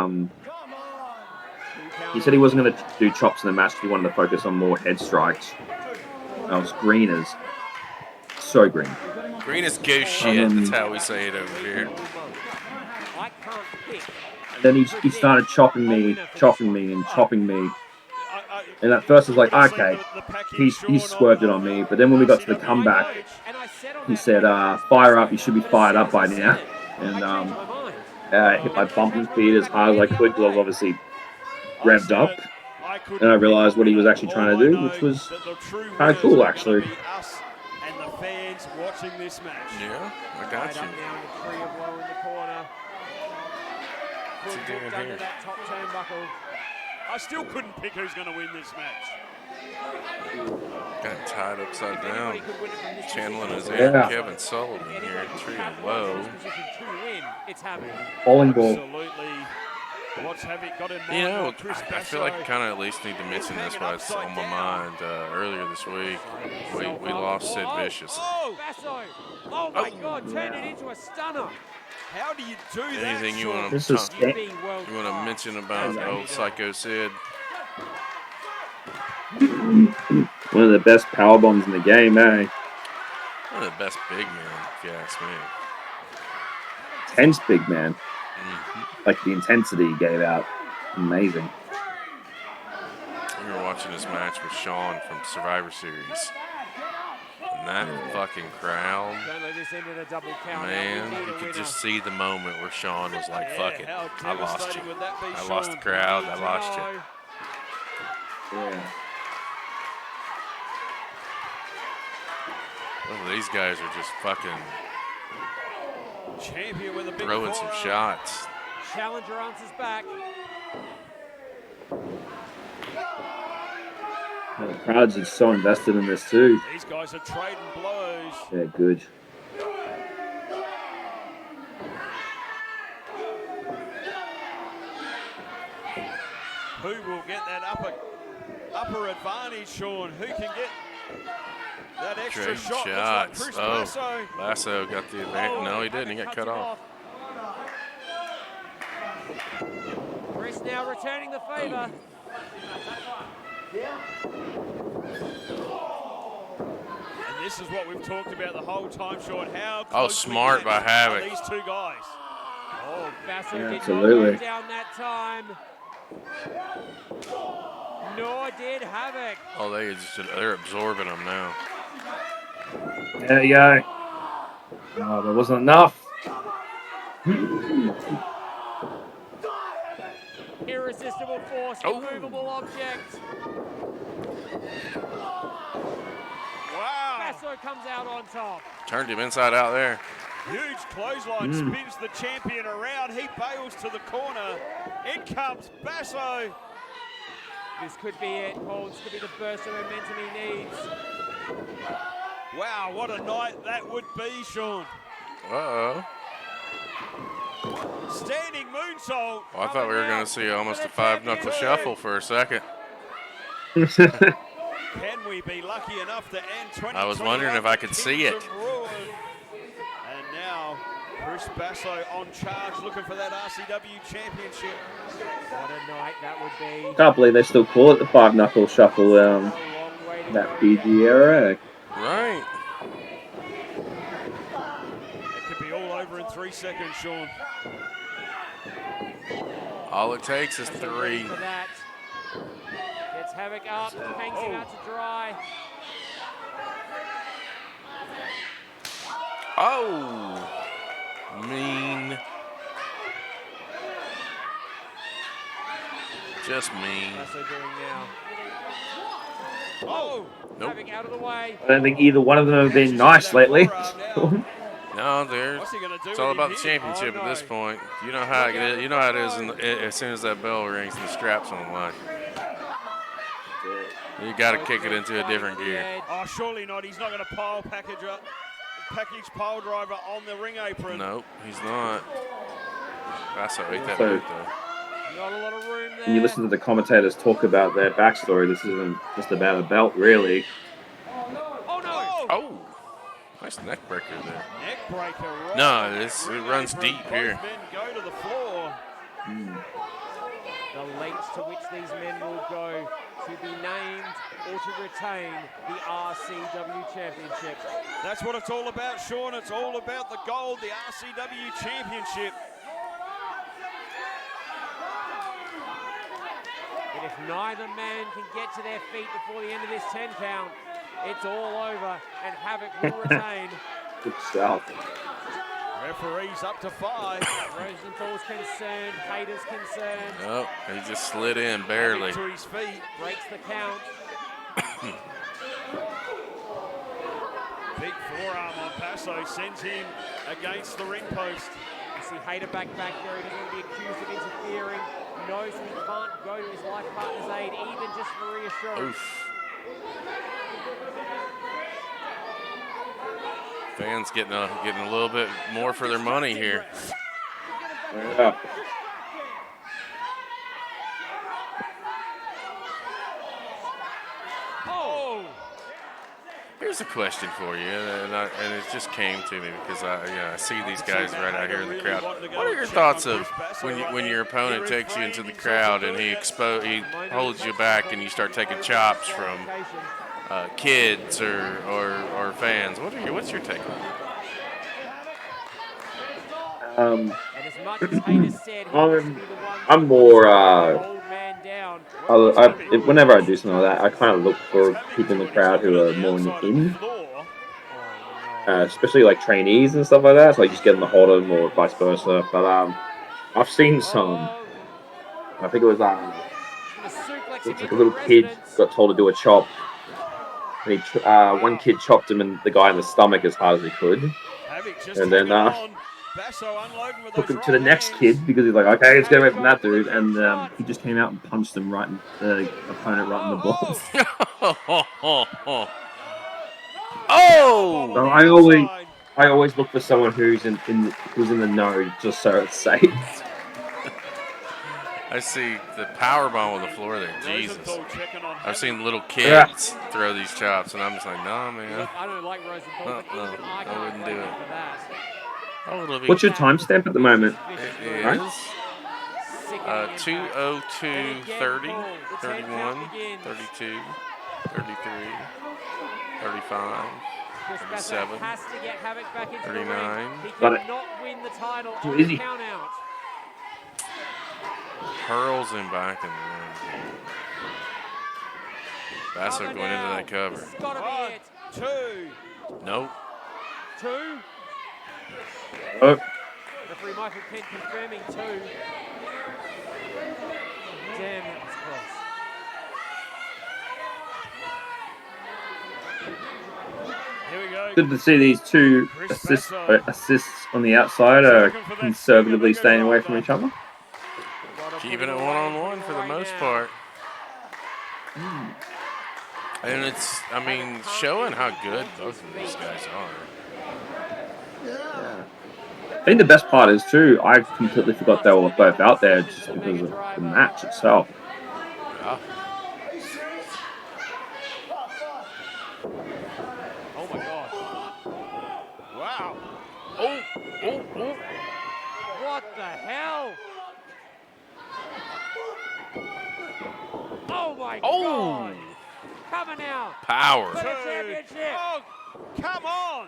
he said he wasn't going to do chops in the match. He wanted to focus on more head strikes. I was green as so green. Green is ghost shit. That's how we say it over here. I can't pick. And then he started chopping me. And at first I was like, okay, he's swerved it on me. But then when we got to the comeback, he said, fire up, you should be fired up by now. And I hit my bumping speed as hard as I could because I was obviously revved up. And I realized what he was actually trying to do, which was kind of cool, actually. And the fans watching this match. Yeah, I Right got up you. now in the tree of woe in the corner. What's he Good doing hooked under here? that top turnbuckle. I still couldn't pick who's going to win this match. Got tied upside down. Anybody could win it from this Channeling his position. aunt Kevin Sullivan here. Tree of woe. It's happening. Bowling ball. Absolutely. What's Havok got in mind? You know, Chris I feel like I kind of at least need to mention this while it's on my mind. Earlier this week, we lost Sid Vicious. Oh, Basso! Oh my God! Turned it into a stunner. How do you do that? Anything you want This to is you want to mention about old Psycho Sid? one of the best power bombs in the game, eh? One of the best big men, if you ask me. Tense big man. Like the intensity he gave out. Amazing. We were watching this match with Sean from Survivor Series. And that fucking crowd, Don't let this end in a double count. man, you could just see the moment where Sean was like, fuck it, I lost you. I lost the crowd, I lost you. Yeah. Well, these guys are just fucking Champion with a big throwing some forearm. shots. Challenger answers back. The crowd's just so invested in this too. These guys are trading blows. Yeah, good. Who will get that upper advantage, Sean? Who can get that extra Trade shot? shots. Looks like Chris Basso. Basso got the advantage. No, he didn't. He got cut off. Chris now returning the favor. And this is what we've talked about the whole time, Sean. How Smart by Havok. these two guys. Oh, Basso Yeah, did absolutely. not go down that time. Nor did Havok. Oh, they're absorbing them now. There you go. Oh, there wasn't enough. Irresistible force, immovable object. Wow. Basso comes out on top. Turned him inside out there. Huge clothesline spins the champion around. He bails to the corner. In comes Basso. This could be it, Paul. This could be the burst of momentum he needs. Wow, what a night that would be, Sean. Uh-oh. Standing moonsault. Well, I thought we were going to see almost a five-knuckle shuffle for a second. Can we be lucky enough to end 2021? I was wondering if I could see it. And now, Chris Basso on charge, looking for that RCW championship. What a night that would be. Can't believe they still call it the five knuckle shuffle. That PG era. Right. It could be all over in 3 seconds, Sean. All it takes is 3. For that. Gets Havok up, hangs him out to dry. Oh, mean. Just mean. Basso doing now. Oh! Nope. Havok out of the way. I don't think either one of them have been nice lately. No, What's he gonna do? it's all with about him the here? championship Oh, at this no. point. You know how it is. You know how it is as soon as that bell rings and the strap's on the line. You got to kick it into a different gear. Oh, surely not. He's not going to package pile driver on the ring apron. Nope, he's not. Basso ate that So- boot though. Not a lot of room there. When you listen to the commentators talk about their backstory, this isn't just about a belt, really. Oh no! Oh, nice neck breaker there. Neck breaker. Right No, on the it ring runs apron. deep Both here. men go to the floor. The lengths to which these men will go to be named or to retain the RCW Championship. That's what it's all about, Sean. It's all about the gold, the RCW Championship. And if neither man can get to their feet before the end of this 10 count, it's all over and Havok will retain. Good stuff. Referees up to 5. Rosenthal's concerned, Hayter's concerned, Nope, he just slid in barely. To his feet. breaks the count. Big forearm on Basso sends him against the ring post. You see Hayter back there, he doesn't want to be accused of interfering. Knows he can't go to his life partner's aid, even just for reassurance. Oof. Fans getting a little bit more for their money here. Yeah. Oh! Here's a question for you, and it just came to me because I see these guys right out here in the crowd. What are your thoughts of when your opponent takes you into the crowd and he holds you back and you start taking chops from kids or fans. What's your take on it? And as much as Hayter said he wants to be the one I'm to more. hold man down, Whenever I do something like that, I kind of look for people in the crowd who are more in, especially like trainees and stuff like that. So I just get them to hold them or vice versa. But I've seen some. I think it was looks like a little kid got told to do a chop, and one kid chopped him and the guy in the stomach as hard as he could, and then took him to the next kid because he's like, okay, let's get away from that dude, and he just came out and punched him right in the opponent right in the balls. Oh! So I always look for someone who's in the know, just so it's safe. I see the power bomb on the floor there. Jesus. I've seen little kids throw these chops, and I'm just like, nah, man. I don't like Rosenthal, but even I I wouldn't do it. for that. What's your timestamp at the moment? It Right? is 2:02:30, 31, 32, 33, 35, Chris Basso 37, has to get Havok back into the 39. ring. He Got it. cannot win the title Too on the easy. count out. Hurls him back in the ring. Basso Cover going into now. that cover. This has got to be it. 2. Nope. 2. Oh, Referee Michael Kent confirming 2. Damn, that was close. Here we go. good to see these two assists on the outside are conservatively staying away from each other. Keeping it one-on-one for the most part. And it's, I mean, showing how good both of these guys are. I think the best part is too, I completely forgot they were both out there just because of the match itself. Yeah. Oh my God. Wow. Oh. What the hell? Oh my God. Coming out. Power. For the championship. Oh, come on.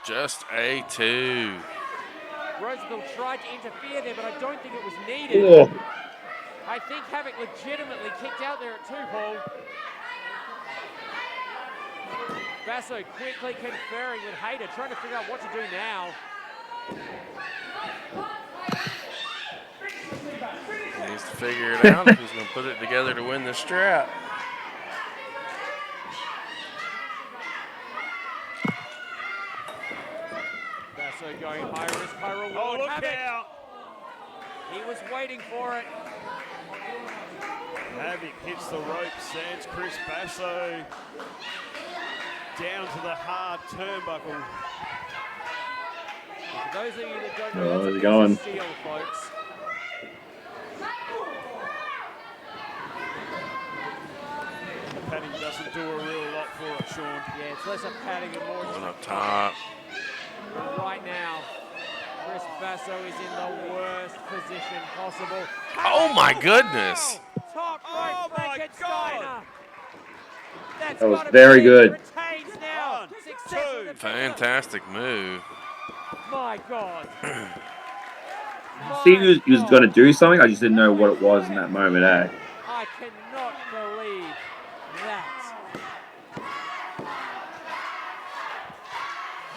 Just a 2. Rosenthal tried to interfere there, but I don't think it was needed. Oh, I think Havok legitimately kicked out there at 2, Paul. Basso quickly conferring with Hayter, trying to figure out what to do now. He needs to figure it out if he's going to put it together to win the strap. Basso going high risk, high reward. Oh, look Havok. out. He was waiting for it. Havok hits the rope, sends Chris Basso down to the hard turnbuckle. For those of you that don't Oh, know, how's it that's going? a steal, folks. The padding doesn't do a real lot for it, Sean. Yeah, it's less a padding and more One just up top. But right now, Chris Basso is in the worst position possible. Oh my goodness. Top Oh rope my Frankensteiner. That's That was gotta very be it. good. Retains now. 1, Success 2. with the Fantastic move. My God. see, he was going to do something. I just didn't know what it was in that moment. I cannot believe that.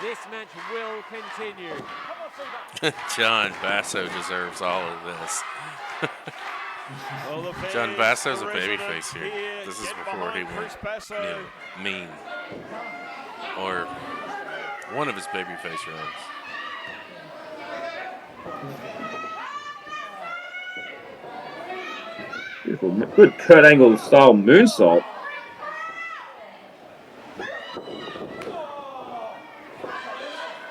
This match will continue. John Basso deserves all of this. Well, the John fans, Basso's the a babyface residents here. This is get before he behind went Chris Basso. mean. Or one of his babyface runs. Beautiful. Good Kurt Angle style moonsault.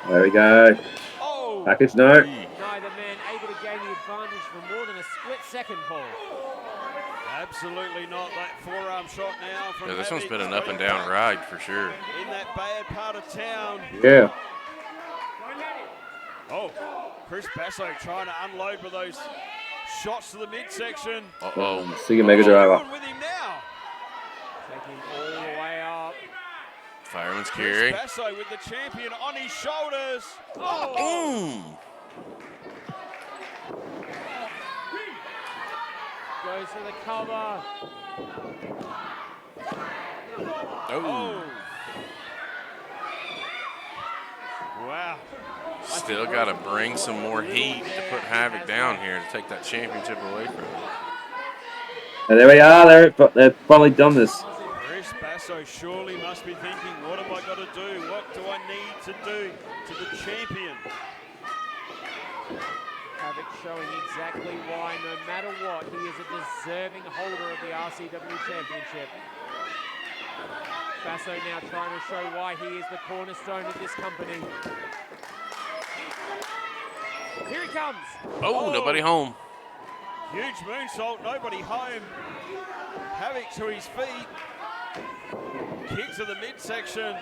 There we go. Oh, Package no. Neither man able to gain the advantage for more than a split second, Paul. absolutely not. That forearm shot now from Yeah, this one's Havok. been an up and down ride for sure. In that bad part of town. Yeah. Oh, Chris Basso trying to unload with those shots to the midsection. Uh-oh. Sega Mega What's Driver. going with him now? Taking all the way up. Fireman's Chris carry. Basso with the champion on his shoulders. Oh! Goes for the cover. Oh. Wow. Still got to bring some more heat to put Havok down here to take that championship away from him. And there we are. They've finally done this. Chris Basso surely must be thinking, what have I got to do? What do I need to do to the champion? Havok showing exactly why, no matter what, he is a deserving holder of the RCW Championship. Basso now trying to show why he is the cornerstone of this company. Here he comes. Oh, nobody home. Huge moonsault, nobody home. Havok to his feet. Kick to the midsection.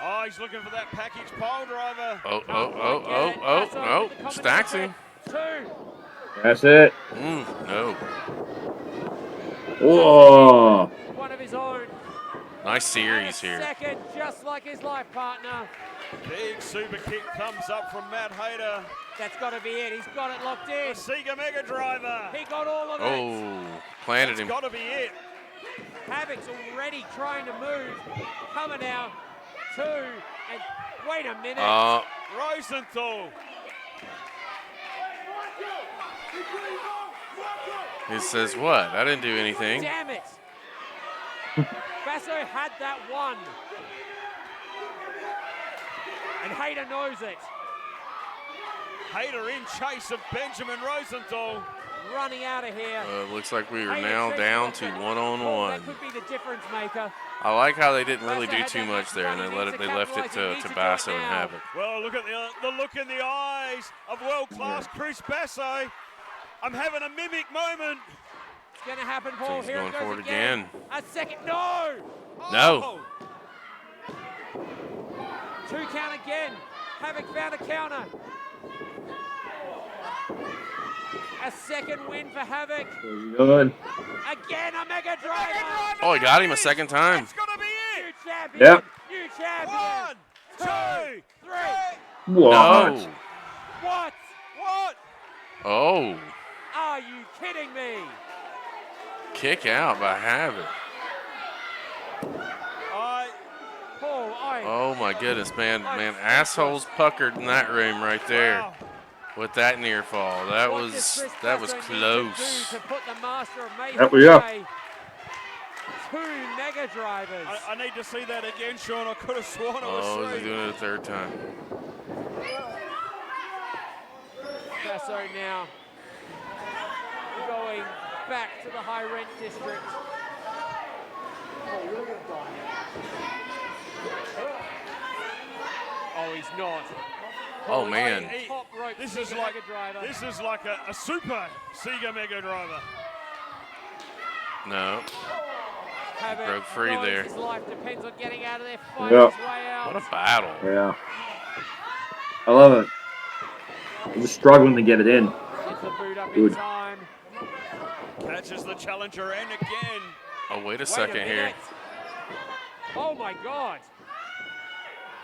Oh, he's looking for that package pile driver. Oh. Stacks him. 2. That's it. No. Whoa. One of his own. Nice series here. Second, just like his life partner. Big super kick, thumbs up from Matt Hayter. That's got to be it. He's got it locked in. The Sega Mega Driver. He got all of it. Oh, planted him. Got to be it. Havok's already trying to move. Coming out. 2. And wait a minute. Rosenthal. He says what? I didn't do anything. Damn it. Basso had that one. And Hayter knows it. Hayter in chase of Benjamin Rosenthal. Running out of here. Looks like we are Hayter now chasing down off to it. Oh, one-on-one. that could be the difference maker. I like how they didn't really Basso do had too that much match there, and running. they left it Capitalize. He to needs to do Basso it and now. Havok. Well, look at the look in the eyes of world-class Chris Basso. I'm having a mimic moment. It's going to happen, Paul. He's Here going it goes for it again. again. A second. No. No. 2 count again. Havok found a counter. A second win for Havok. Good. Again, a Mega Driver. Oh, he got him a second time. It's got to be it. New champion. Yep. New champion. 1, 2, 3. What? No. What? What? Oh. Are you kidding me? Kick out by Havok. Paul, Oh my goodness, man. Assholes puckered in that room right there. Wow. With that near fall. That was close. To put the master of Mayhem Yep, we are. away. 2 Mega Drivers. I need to see that again, Sean. I could have sworn it was Oh, 3. he's doing it a third time. Basso now going back to the high rent district. Oh, he's not. Oh man. Top rope This Sega is like Mega Driver. this is like a super Sega Mega Driver. No. Havok broke free knows there. His life depends on getting out of there, fighting Yep. his way out. What a battle. Yeah. I love it. I'm just struggling to get it in. Gets the boot up Good. in time. Catches the challenger and again. Oh, wait a Wait second a here. minute. Oh my God.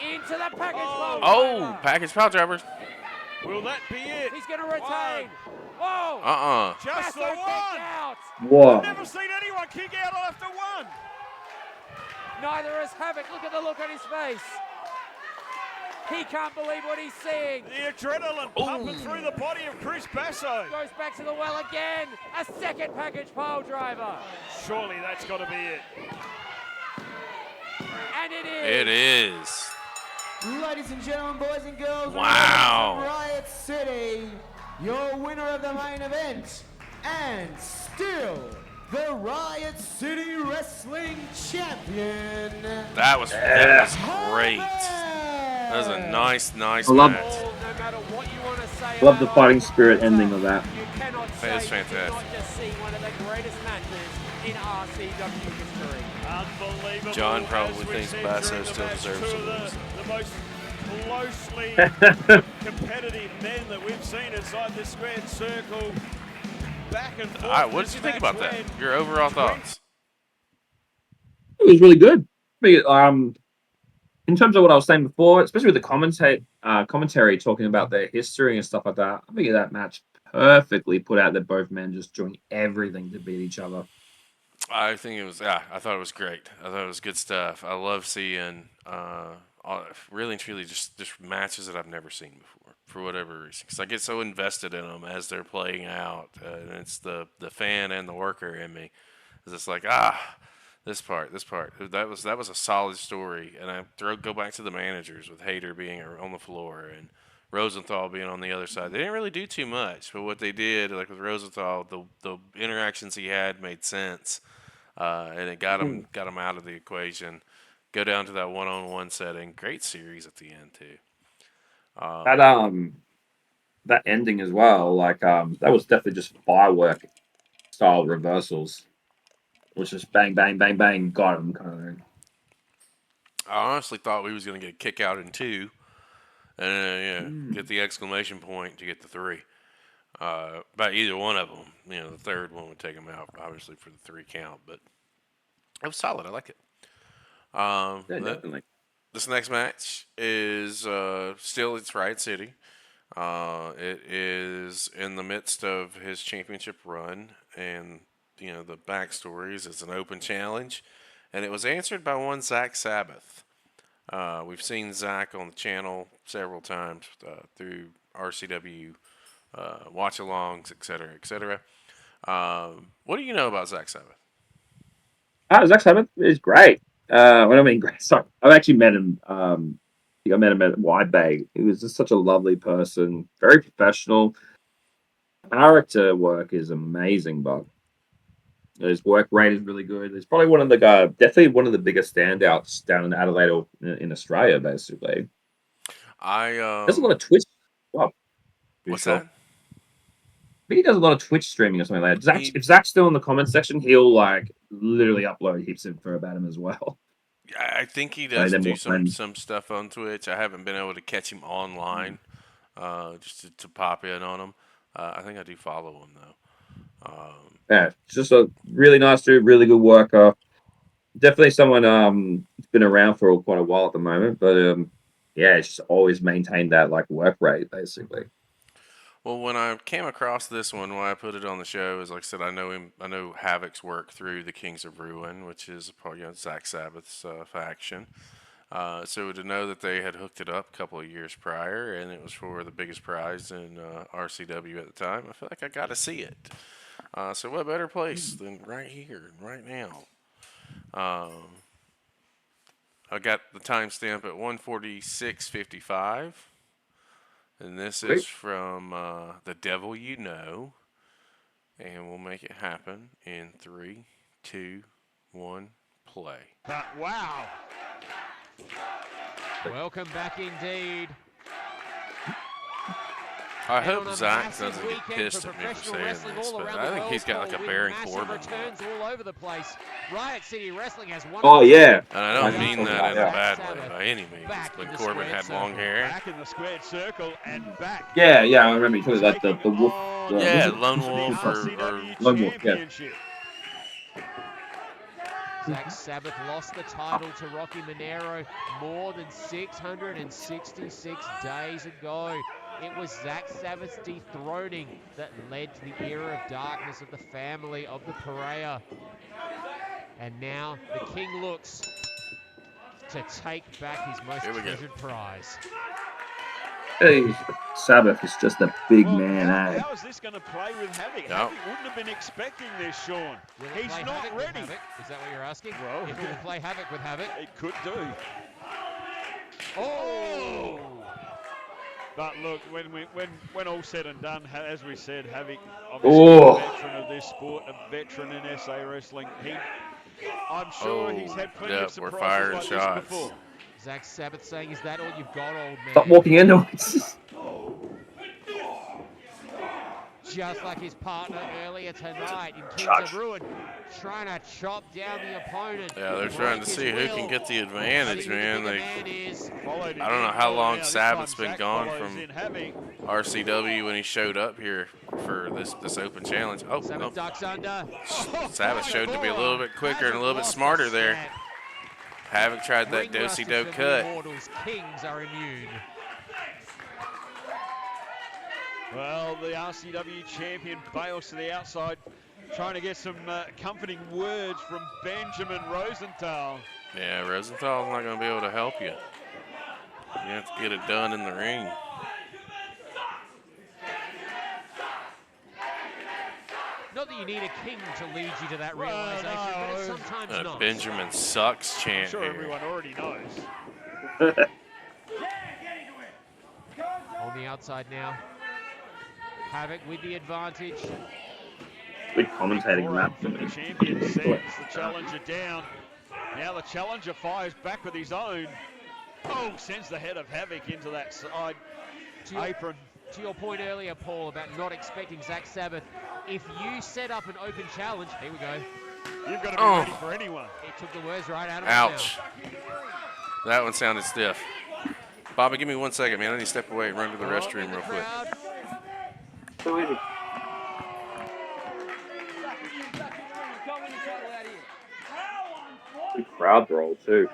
Into the package. Oh. Oh, package pile drivers. Will that be it? He's going to retain. Whoa. Just Basso the kicked one. out. Whoa. Never seen anyone kick out after one. Neither has Havok. Look at the look on his face. He can't believe what he's seeing. The adrenaline pumping through the body of Chris Basso. Goes back to the well again. A second package pile driver. Surely that's got to be it. And it is. It is. Ladies and gentlemen, boys and girls, Wow. from Riot City, your winner of the main event, and still the Riot City Wrestling Champion. That was great. That was a nice I love- match. No matter what you want to say Love the about fighting Austin spirit Walter, ending of that. You cannot say That is you did fantastic. not just see one of the greatest matches in RCW history. Unbelievable. John probably As we thinks said Basso during the still match, deserves two to of lose. the most closely competitive men that we've seen inside the squared circle. Back and forth. All right, what did This you think match about that? went Your overall thoughts? It was really good. in terms of what I was saying before, especially with the commentary talking about their history and stuff like that, I think that match perfectly put out that both men just doing everything to beat each other. I think it was, I thought it was great. I thought it was good stuff. I love seeing really and truly just matches that I've never seen before for whatever reason. Because I get so invested in them as they're playing out. And it's the fan and the worker in me. It's just like, this part. That was a solid story. And I go back to the managers with Hayter being on the floor and Rosenthal being on the other side. They didn't really do too much, but what they did, like with Rosenthal, the interactions he had made sense, and it got him out of the equation. Go down to that one-on-one setting. Great series at the end too. That ending as well, like that was definitely just firework style reversals, which just bang, bang, bang, bang, got him kind of thing. I honestly thought we was going to get a kick out in 2, and get the exclamation point to get the 3. By either one of them, the third one would take him out, obviously for the 3 count. But it was solid. I like it. Yeah, definitely. This next match is still it's Riot City. It is in the midst of his championship run, and the backstories. It's an open challenge, and it was answered by one Zak Sabbath. We've seen Zak on the channel several times through RCW watch-alongs, etc., etc. What do you know about Zak Sabbath? Zak Sabbath is great. What I mean, great. Sorry, I've actually met him. I think I met him at Wide Bay. He was just such a lovely person, very professional. Character work is amazing, but his work rate is really good. He's probably one of the definitely one of the biggest standouts down in Adelaide or in Australia, basically. There's a lot of Twitch. Well, what's sure. that? I think he does a lot of Twitch streaming or something like that. If Zach's still in the comment section, he'll literally upload heaps of info about him as well. I think he does do some stuff on Twitch. I haven't been able to catch him online, just to pop in on him. I think I do follow him though. Yeah, just a really nice dude, really good worker. Definitely someone who's been around for quite a while at the moment, but yeah, it's just always maintained that work rate basically. Well, when I came across this one, when I put it on the show, is like I said, I know him. I know Havok's work through the Kings of Ruin, which is a part of Zak Sabbath's faction. So to know that they had hooked it up a couple of years prior, and it was for the biggest prize in RCW at the time, I feel like I got to see it. So what better place than right here, right now? I got the timestamp at 1:46:55. And this is from The Devil You Know. And we'll make it happen in 3, 2, 1, play. Wow. Welcome back indeed. I hope Zach doesn't get pissed at me for saying this, but I think he's got like a Baron Corbin. Returns all over the place. Riot City Wrestling has one. Oh yeah. And I don't mean that in a bad way by any means. But Corbin had long hair. Back in the squared circle and back. Yeah, I remember you talking about the wolf. Yeah, Lone Wolf or Lone Wolf. Yeah. Zak Sabbath lost the title to Rocky Monero more than 666 days ago. It was Zak Sabbath's dethroning that led to the era of darkness of the family of the Pariah. And now the King looks to take back his most treasured prize. Hey, Sabbath is just a big man, eh? How is this going to play with Havok? No. Havok wouldn't have been expecting this, Sean. He's not ready. Is that what you're asking? Well, if we can play Havok with Havok. It could do. Oh! But look, when all said and done, as we said, Havok, obviously a veteran of this sport, a veteran in SA wrestling. I'm sure he's had plenty of surprises like this before. Zak Sabbath saying, "Is that all you've got, old man?" Stop walking into it. Just like his partner earlier tonight in Kings of Ruin, trying to chop down the opponent. Yeah, they're trying to see who can get the advantage, man. I don't know how long Sabbath's been gone from RCW when he showed up here for this open challenge. Oh, no. Ducks under. Sabbath showed to be a little bit quicker and a little bit smarter there. Havok tried that Ringmaster do-si-do for the cut. Immortals. Kings are immune. Well, the RCW champion bails to the outside, trying to get some comforting words from Benjamin Rosenthal. Yeah, Rosenthal's not going to be able to help you. You have to get it done in the ring. Not that you need a king to lead you to that realization, but it's sometimes not. Benjamin sucks chant I'm sure here. everyone already knows. On the outside now. Havok with the advantage. Good commentating on that. From the champion sends the challenger down. Now the challenger fires back with his own. Oh, sends the head of Havok into that side apron. To your point earlier, Paul, about not expecting Zak Sabbath, if you set up an open challenge, here we go. You've got to be ready for anyone. He took the words right out of his mouth. Ouch. That one sounded stiff. Bobby, give me 1 second, man. I need to step away and run to the restroom real quick. So easy. Good crowd roll too.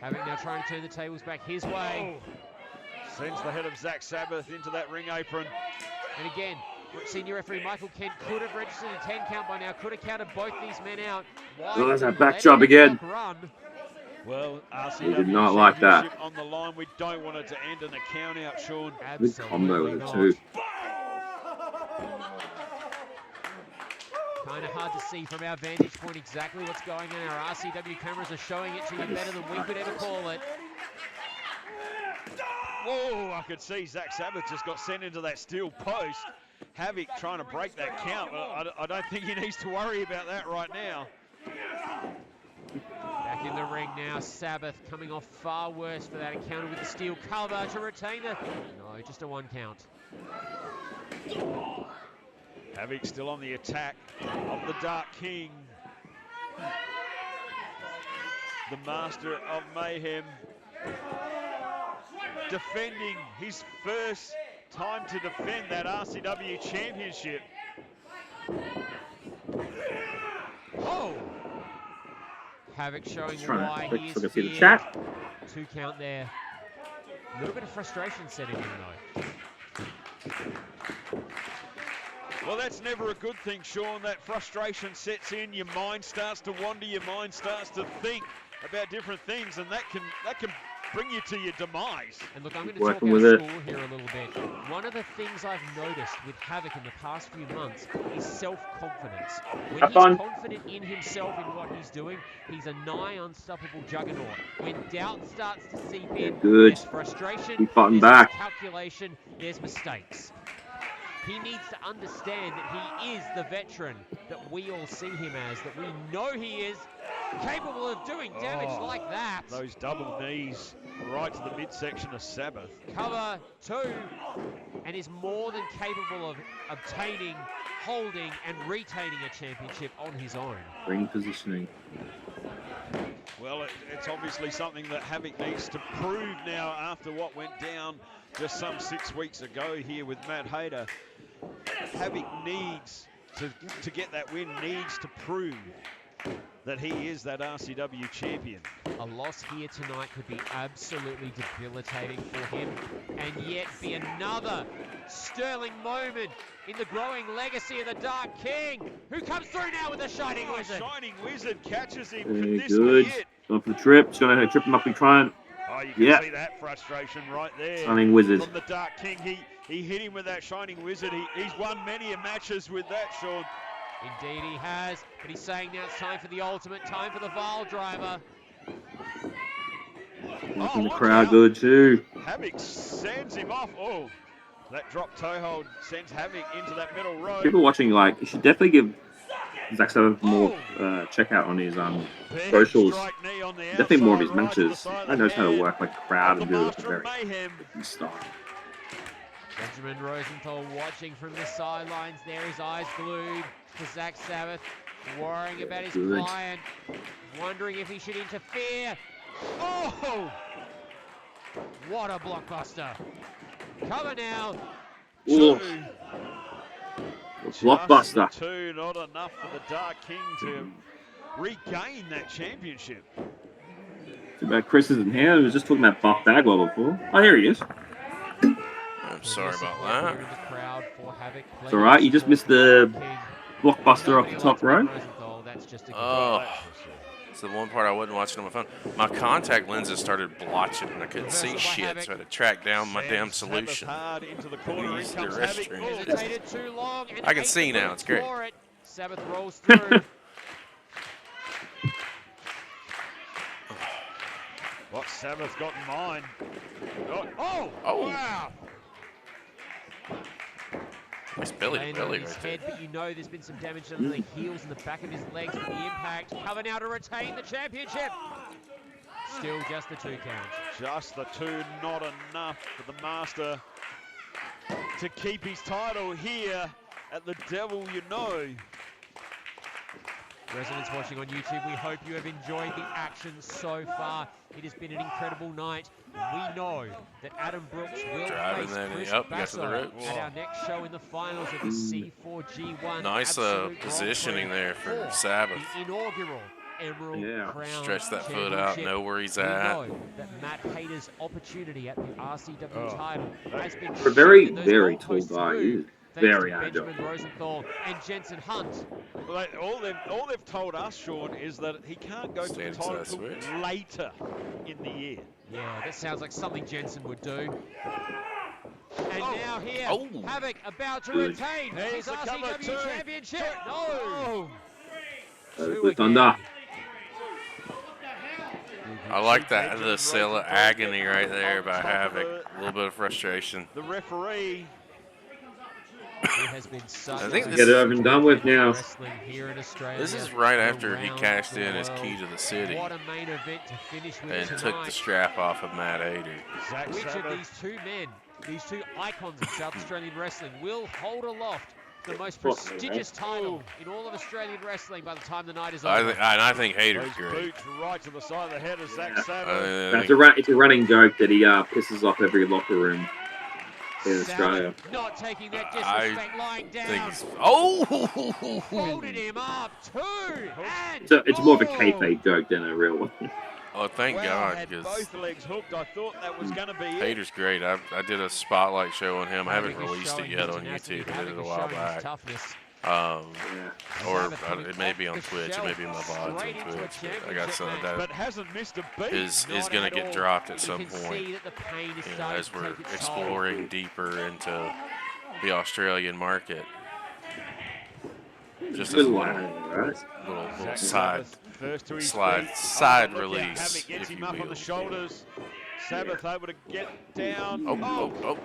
Havok now trying to turn the tables back his way. Sends the head of Zak Sabbath into that ring apron. And again, senior referee Michael Kent could have registered a 10 count by now, could have counted both these men out. Why Oh, there's that let back job the again. clock run? Well, RCW We did not like that. championship on the line. We don't want it to end in a count out, Sean. Good combo with it too. Kind of hard to see from our vantage point exactly what's going on. Our RCW cameras are showing it to you better than we could ever call it. Whoa, I could see Zak Sabbath just got sent into that steel post. Havok trying to break that count. I don't think he needs to worry about that right now. Back in the ring now, Sabbath coming off far worse for that encounter with the steel cover to retain the... No, just a 1 count. Havok still on the attack of the Dark King. The Master of Mayhem. Defending his first time to defend that RCW championship. Oh! Havok showing Trying why to he quick is see the feared. chat. 2 count there. A little bit of frustration setting in though. Well, that's never a good thing, Sean. That frustration sets in. Your mind starts to wander. Your mind starts to think about different things, and that can bring you to your demise. And look, I'm going to talk Working out with of it. school here a little bit. One of the things I've noticed with Havok in the past few months is self-confidence. When Have he's fun. confident in himself, in what he's doing, he's a nigh unstoppable juggernaut. When doubt starts to seep in, good. there's frustration, Keep fighting there's back. miscalculation, there's mistakes. He needs to understand that he is the veteran that we all see him as, that we know he is capable of doing damage like that. Those double knees right to the midsection of Sabbath. Cover 2, and is more than capable of obtaining, holding, and retaining a championship on his own. Ring positioning. Well, it's obviously something that Havok needs to prove now after what went down just some 6 weeks ago here with Matt Hayter. Havok needs to get that win, needs to prove that he is that RCW champion. A loss here tonight could be absolutely debilitating for him, and yet be another sterling moment in the growing legacy of the Dark King, who comes through now with a Shining Wizard. Shining Wizard catches him. Very Could this good. be it? Going for the trip. He's going to trip him up and try and... Oh, you can Yeah. see that frustration right there. Shining Wizard. From the Dark King. He hit him with that Shining Wizard. He's won many a matches with that, Sean. Indeed he has, but he's saying now it's time for the ultimate, time for the Vile Driver. Making the look crowd out. good too. Havok sends him off. Oh, that drop toe hold sends Havok into that middle row. People watching, like, you should definitely give Zak Sabbath more check out on his Big socials. strike knee on the Definitely more of his outside, right to the matches. side of He the knows how to head. work like a crowd and The do it Master very of Mayhem. good style. Benjamin Rosenthal watching from the sidelines there, his eyes glued to Zak Sabbath, worrying about his Good. client, wondering if he should interfere. Oh! What a blockbuster. Cover now. Ooh. Two. Blockbuster. Just the 2, not enough for the Dark King to regain that championship. Too bad Chris isn't here. We was just talking about Buff Bagwell before. Oh, here he is. I'm sorry about that. It's all right. You just missed the blockbuster off the top row. Oh, it's the one part I wasn't watching on my phone. My contact lenses started blotching and I couldn't see shit, so I had to track down my damn solution. Hard into the corner. Use In the comes Havok. restroom. Oh, Hesitated too long. And I can ate see the now, it's great. for it. Sabbath rolls through. What Sabbath got in mind? Oh, Oh. wow. Nice belly to Landed on belly his right there. head, but you know there's been some damage under the heels and the back of his legs from the impact. Cover now to retain the championship. Still just the 2 counts. Just the 2, not enough for the Master to keep his title here at the Devil You Know. Residents watching on YouTube, we hope you have enjoyed the action so far. It has been an incredible night. We know that Adam Brooks will Driving face that in. Chris Yep, you got to Basso the ropes. at our next show in the finals of the C4G1. Nice Absolute positioning Grand there Prix for Sabbath. The inaugural Emerald Yeah. Crown Stretch that foot out, Championship. know where he's We at. know that Matt Hayter's opportunity at the RCW title has been For a very, shifted those very tall goalposts guy. through, He is thanks very to agile. Benjamin Rosenthal and Jensen Hunt. Well, all they've told us, Sean, is that he can't go Standing to the title side till switch. later in the year. Yeah, that sounds like something Jensen would do. And Oh. now here, Oh. Havok about to Good. retain There's his the cover RCW two. championship. No! Oh. The Thunder. I like that, the cell of agony right there by Havok. A little bit of frustration. The referee. It has been such I think a this Get it over and done with now. wrestling here in Australia. This is right after he around cashed the in his world. key to the city What a main event to finish with and tonight. took the strap off of Matt Hayter. Zak Which of Sabbath. these 2 men, these 2 icons of South Australian wrestling, will hold aloft the most Fucking prestigious title in all of Australian wrestling by the time the night is I over? think Hayter's Those great. boots right to the side of the head of Zak Yeah. Sabbath. It's a running joke that he pisses off every locker room in Australia. Sabbath not taking that I disrespect, lying think down. it's, oh! Folded him up, 2, and It's more of a oh! kayfabe joke than a real one. Oh, thank Well, God, had because both legs hooked. I thought that was going to be it. Hayter's great. I did a spotlight show on him. I haven't Havok is released it showing yet his on tenacity. YouTube. I did it Havok a is while showing his back. toughness. Yeah. Or Sabbath coming it may be on off the Twitch. It may be in my shelf, VODs on straight into a Twitch. But I got some of championship that But hasn't missed a beat. is Not going at to get all. dropped at You some can point. see that the pain is You know, starting as to we're take its toll. exploring deeper into the Australian market. Just as a Good little, line, right? little Zak side Sabbath first to his slide feet. side Oh, look out. release, Havok gets if him you up on will. the shoulders. Sabbath able to get down. Oh.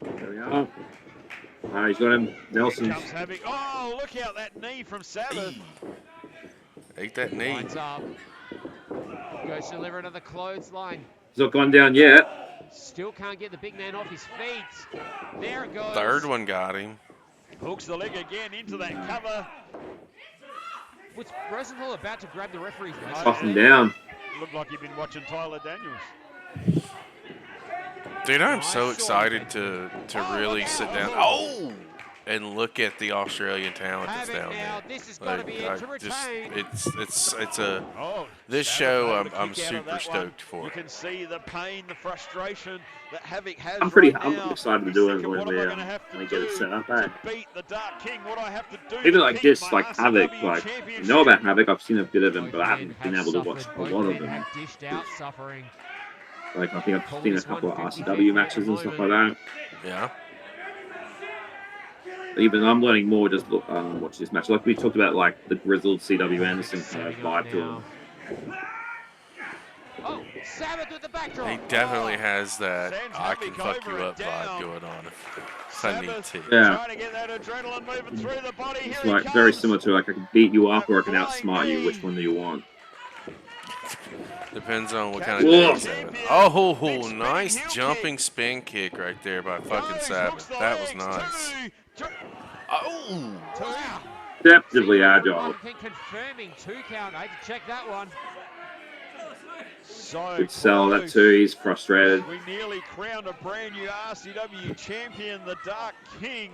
There we are. He's got him. Nelson's. Comes Havok. Oh, look out that knee from Sabbath. Ate that knee. Lines up. Goes to deliver another clothesline. He's not gone down yet. Still can't get the big man off his feet. There it goes. Third one got him. Hooks the leg again into that cover. Was Rosenthal about to grab the referee's wrist? Off and down. Looked like he'd been watching Tyler Daniels. Dude, I'm so excited to really sit down. Oh! And look at the Australian talent that's Havok down now. there. This has got to be it to retain. It's a Oh, this Sabbath show able to I'm kick out of super that one. stoked for. You can see the pain, the frustration that Havok has I'm pretty right I'm now. excited to He's do it thinking, when what am I gonna have to we get it do set up. to beat the Dark King? What do I have to do Even to like keep this, my like RCW Havok, like I championship? know about Havok. I've seen a bit of him, Both but I men haven't have been able to watch suffered. a Both lot men of them. have dished out suffering. Like I think I've Call seen a this couple of one 50-50 RCW at matches the and stuff like that. Yeah. Even I'm learning more just watch this match. Like we talked about, like the grizzled CW Anderson kind of Setting up vibe to him. now. Oh, Sabbath with the backdrop. He definitely Oh. has that Sends I can Havok fuck over you and up vibe down. going on if I need Sabbath to. Yeah. trying to get that adrenaline moving through the body. Here It's he like comes. very similar to like I can beat you up or I can Flying outsmart you. knee. Which one do you want? Depends on what kind of Whoa. day he's having. Oh, Big spinning nice heel jumping kick. spin kick right there by fucking Goes, Sabbath. hooks the That was legs. nice. Two. Oh! Wow. Deceptively agile. One thing confirming 2 count. I had to check that one. So Good sell that close. too. He's frustrated. We nearly crowned a brand new RCW champion, the Dark King.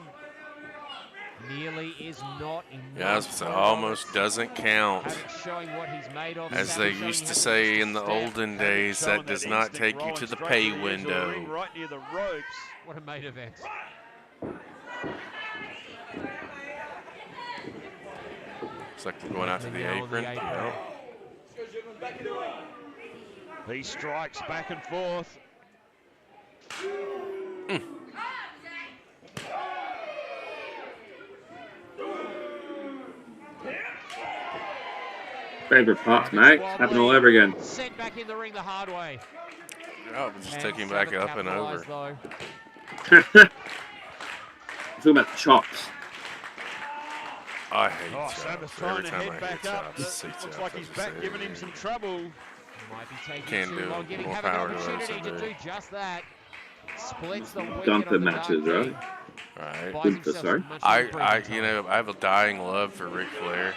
nearly is not enough. Yeah, so almost doesn't count. Havok showing what he's made of. As Sabbath they showing used to Havok say just in the step. olden days, Showing that does that not instinct, take you rolling to the straight pay to the edge of the ring, window. right near the ropes. What a main event. Looks like we're going out to the Now on the apron. apron. He strikes back and forth. Favorite parts, mate. Happened all over again. Sent back in the ring the hard way. Oh, just And took him back Sabbath up and over. capitalised, though. Talking about the chops. I hate Oh, chops. Sabbath Every trying to time I head hear back up. chops, see Looks chops, like I he's just back say, giving him some trouble. Might be taking Can too do. long, giving More Havok an power to opportunity those to that do do. just that. Splits the wicket Dumper on the matches, Dark right? King. Right. Buys Good for himself sorry. some much I, needed I, breathing you time. know, I have a dying love for Ric Flair,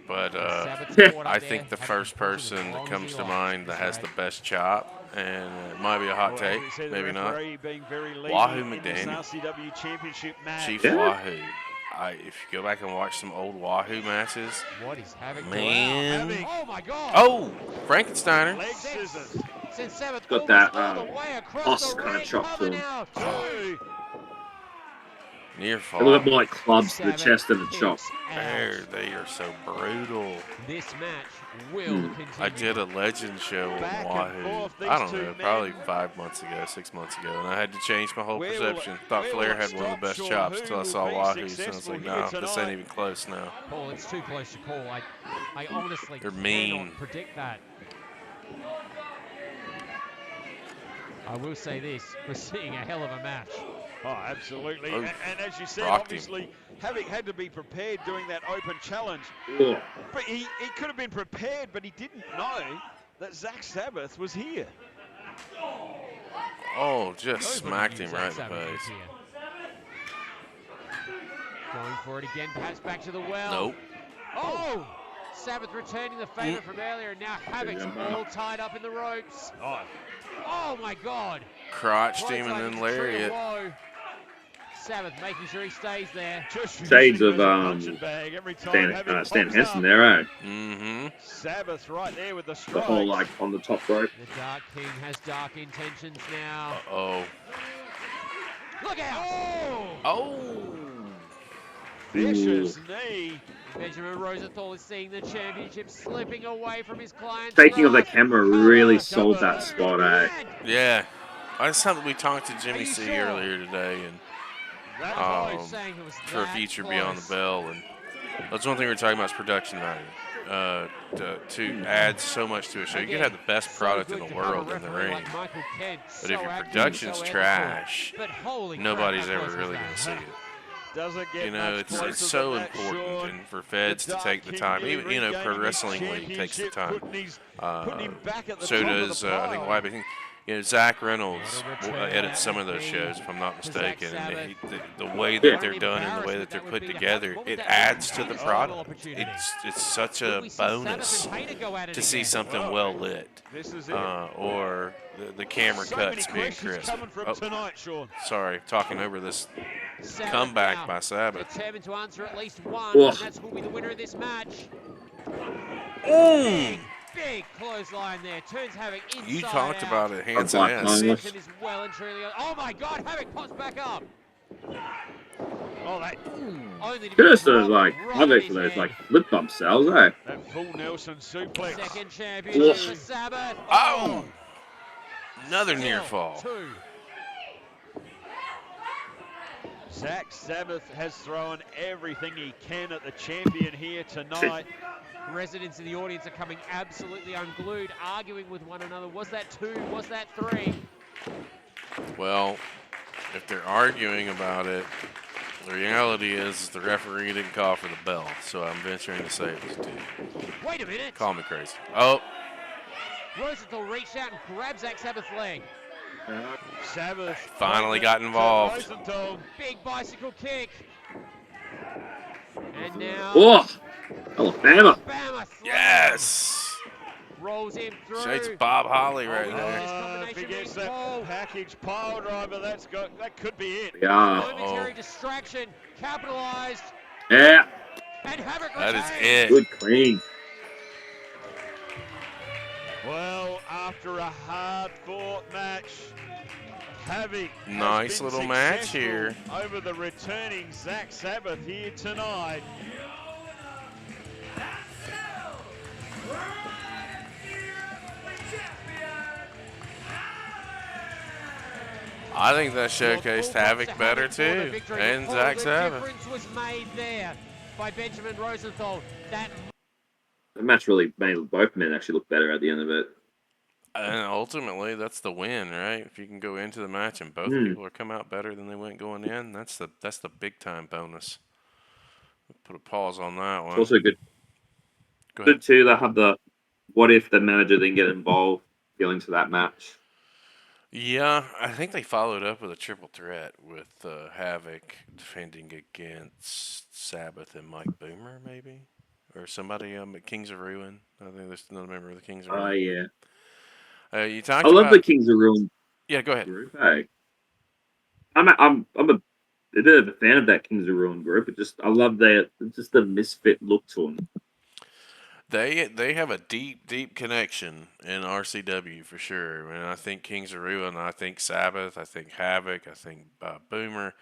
but Sabbath's caught up I there, think the having first been punching as person long that as comes he to likes mind at that this has the rate. best chop, and it might be a hot Well, take, as we said, the maybe not. referee being very lenient Wahoo in this McDaniel. RCW Championship match. Chief Yeah. Wahoo. If you go back and watch some old Wahoo matches, What is Havok man. doing? Oh my God! Oh, Frankensteiner. Leg scissors. Since Sabbath Got almost that, all the way across boss the kinda ring, chop to coming him. out. Two. Near A fall. little bit more like clubs to the Sabbath chest and the chop. kicks There, out. they are so brutal. This match will continue. I did a legend show on Back and Wahoo. forth, these I don't two know, probably men. 5 months ago, 6 months ago, and I had to change my whole Where will perception. it- Thought where will Flair it had one of stop, the best Sean? chops Who till I will saw be Wahoo, so I was successful like, here no, this tonight? ain't even close now. Paul, it's too close to call. I honestly They're cannot mean. predict that. I will say this: we're seeing a hell of a match. Oh, absolutely. Oh, And as you said, rocked him. obviously, Havok had to be prepared doing that open challenge. Ugh. But he could have been prepared, but he didn't know that Zak Sabbath was here. Oh, just Nobody smacked knew him Zak right in the Sabbath was face. here. Going for it again, perhaps back to the well. Nope. Oh! Sabbath returning the favor from earlier, and now Havok's all tied up in the ropes. Oh, Oh my God! Crotched him Clothesline and then into tree of lariat. woe. Sabbath making sure he stays there. just Shades using him of, as a punching bag every time Havok Stan pops Henson up. there, eh? Mm-hmm. Sabbath right there with the The strike. whole, like, on the top rope. The Dark King has dark intentions now. Uh-oh. Look out! Oh! Vicious knee. Benjamin Rosenthal is seeing the championship slipping away from his client. Taking of the camera really sold that spot, eh? Yeah. That's something we talked to Are Jimmy you C sure? earlier today, and That's I'm Um, saying it was for a that feature close. Beyond the Bell, and that's one thing we were talking about is production value. To add so much to a show, you could have the best So product in good the to have a world in the referee ring, like Michael Kent, but so if your accurate, production's so ethical. trash, But holy crap, nobody's how ever close was really that? going to see it. doesn't get You know, much it's closer so than that, important Sean. and for feds The to take the Dark time. King Even, you know, Pro regaining his Wrestling League takes the time. Putting him back at the So top of does the I think pile. Webb. I think Zach Reynolds What a return edits that some would of those be shows, if I'm not for Zak mistaken. And Sabbath. the way that Yeah. they're done and the way that they're Embarrassment put that would be. together, What would it that adds be? to the Final product. opportunity. It's such Will a we see Sabbath bonus and Hayter go at it to see again? something Wow. well lit, This is it. or the camera So many cuts being questions crisp. coming from Oh, tonight, Sean. sorry, talking over this Sabbath comeback now by Sabbath. determined to answer at least one, Ugh. and that's who will be the winner of this match. Big clothesline there. Turns Havok inside You talked out. about it, hands Black and Timeless. Momentum is well and truly. Oh my God! Havok pops back up. Oh, that Only to be Just dropped like, right I on think his for those, head. like, lip bump cells, eh? that full Nelson suplex. Second championship Ugh. for Sabbath. Oh! Another near Still fall. two. Zak Sabbath has thrown everything he can at the champion here tonight. Residents in the audience are coming absolutely unglued, arguing with one another. Was that two? Was that three? Well, if they're arguing about it, the reality is the referee didn't call for the bell, so I'm venturing to say it was two. Wait a minute. Call me crazy. Oh, Rosenthal reached out and grabbed Zak Sabbath's leg. Sabbath finally got involved. Rosenthal. Big bicycle kick. And now Oh! Alabama! Alabama slam. Yes! rolls him through. Shades Bob Holly Oh, right we know there. this If combination he gets being that called. package pile driver, that could be it. Yeah. Momentary distraction, capitalized, Yeah. and Havok That is retains. it. Good clean. Well, after a hard-fought match, Havok Nice has been little match successful here. over the returning Zak Sabbath here tonight. I think that Well, showcased full props to Havok better Havok for the too, victory. and Oh, Zak the Sabbath. difference was made there by Benjamin Rosenthal. That The match really made both men actually look better at the end of it. And ultimately, that's the win, right? If you can go into the match and both people are come out better than they went going in, that's the big time bonus. Put a pause on that It's one. also good. Go ahead. Good too. They have the what if the manager didn't get involved feeling to that match. Yeah, I think they followed up with a triple threat with Havok defending against Sabbath and Mike Boomer, maybe, or somebody at Kings of Ruin. I think there's another member of the Kings of Oh Ruin. yeah. You talked I love about the Kings of Ruin yeah. Go ahead. group. Hey, I'm a bit of a fan of that Kings of Ruin group. I love just the misfit look to them. They have a deep connection in RCW for sure. I mean, I think Kings of Ruin, I think Sabbath, I think Havok, I think Boomer.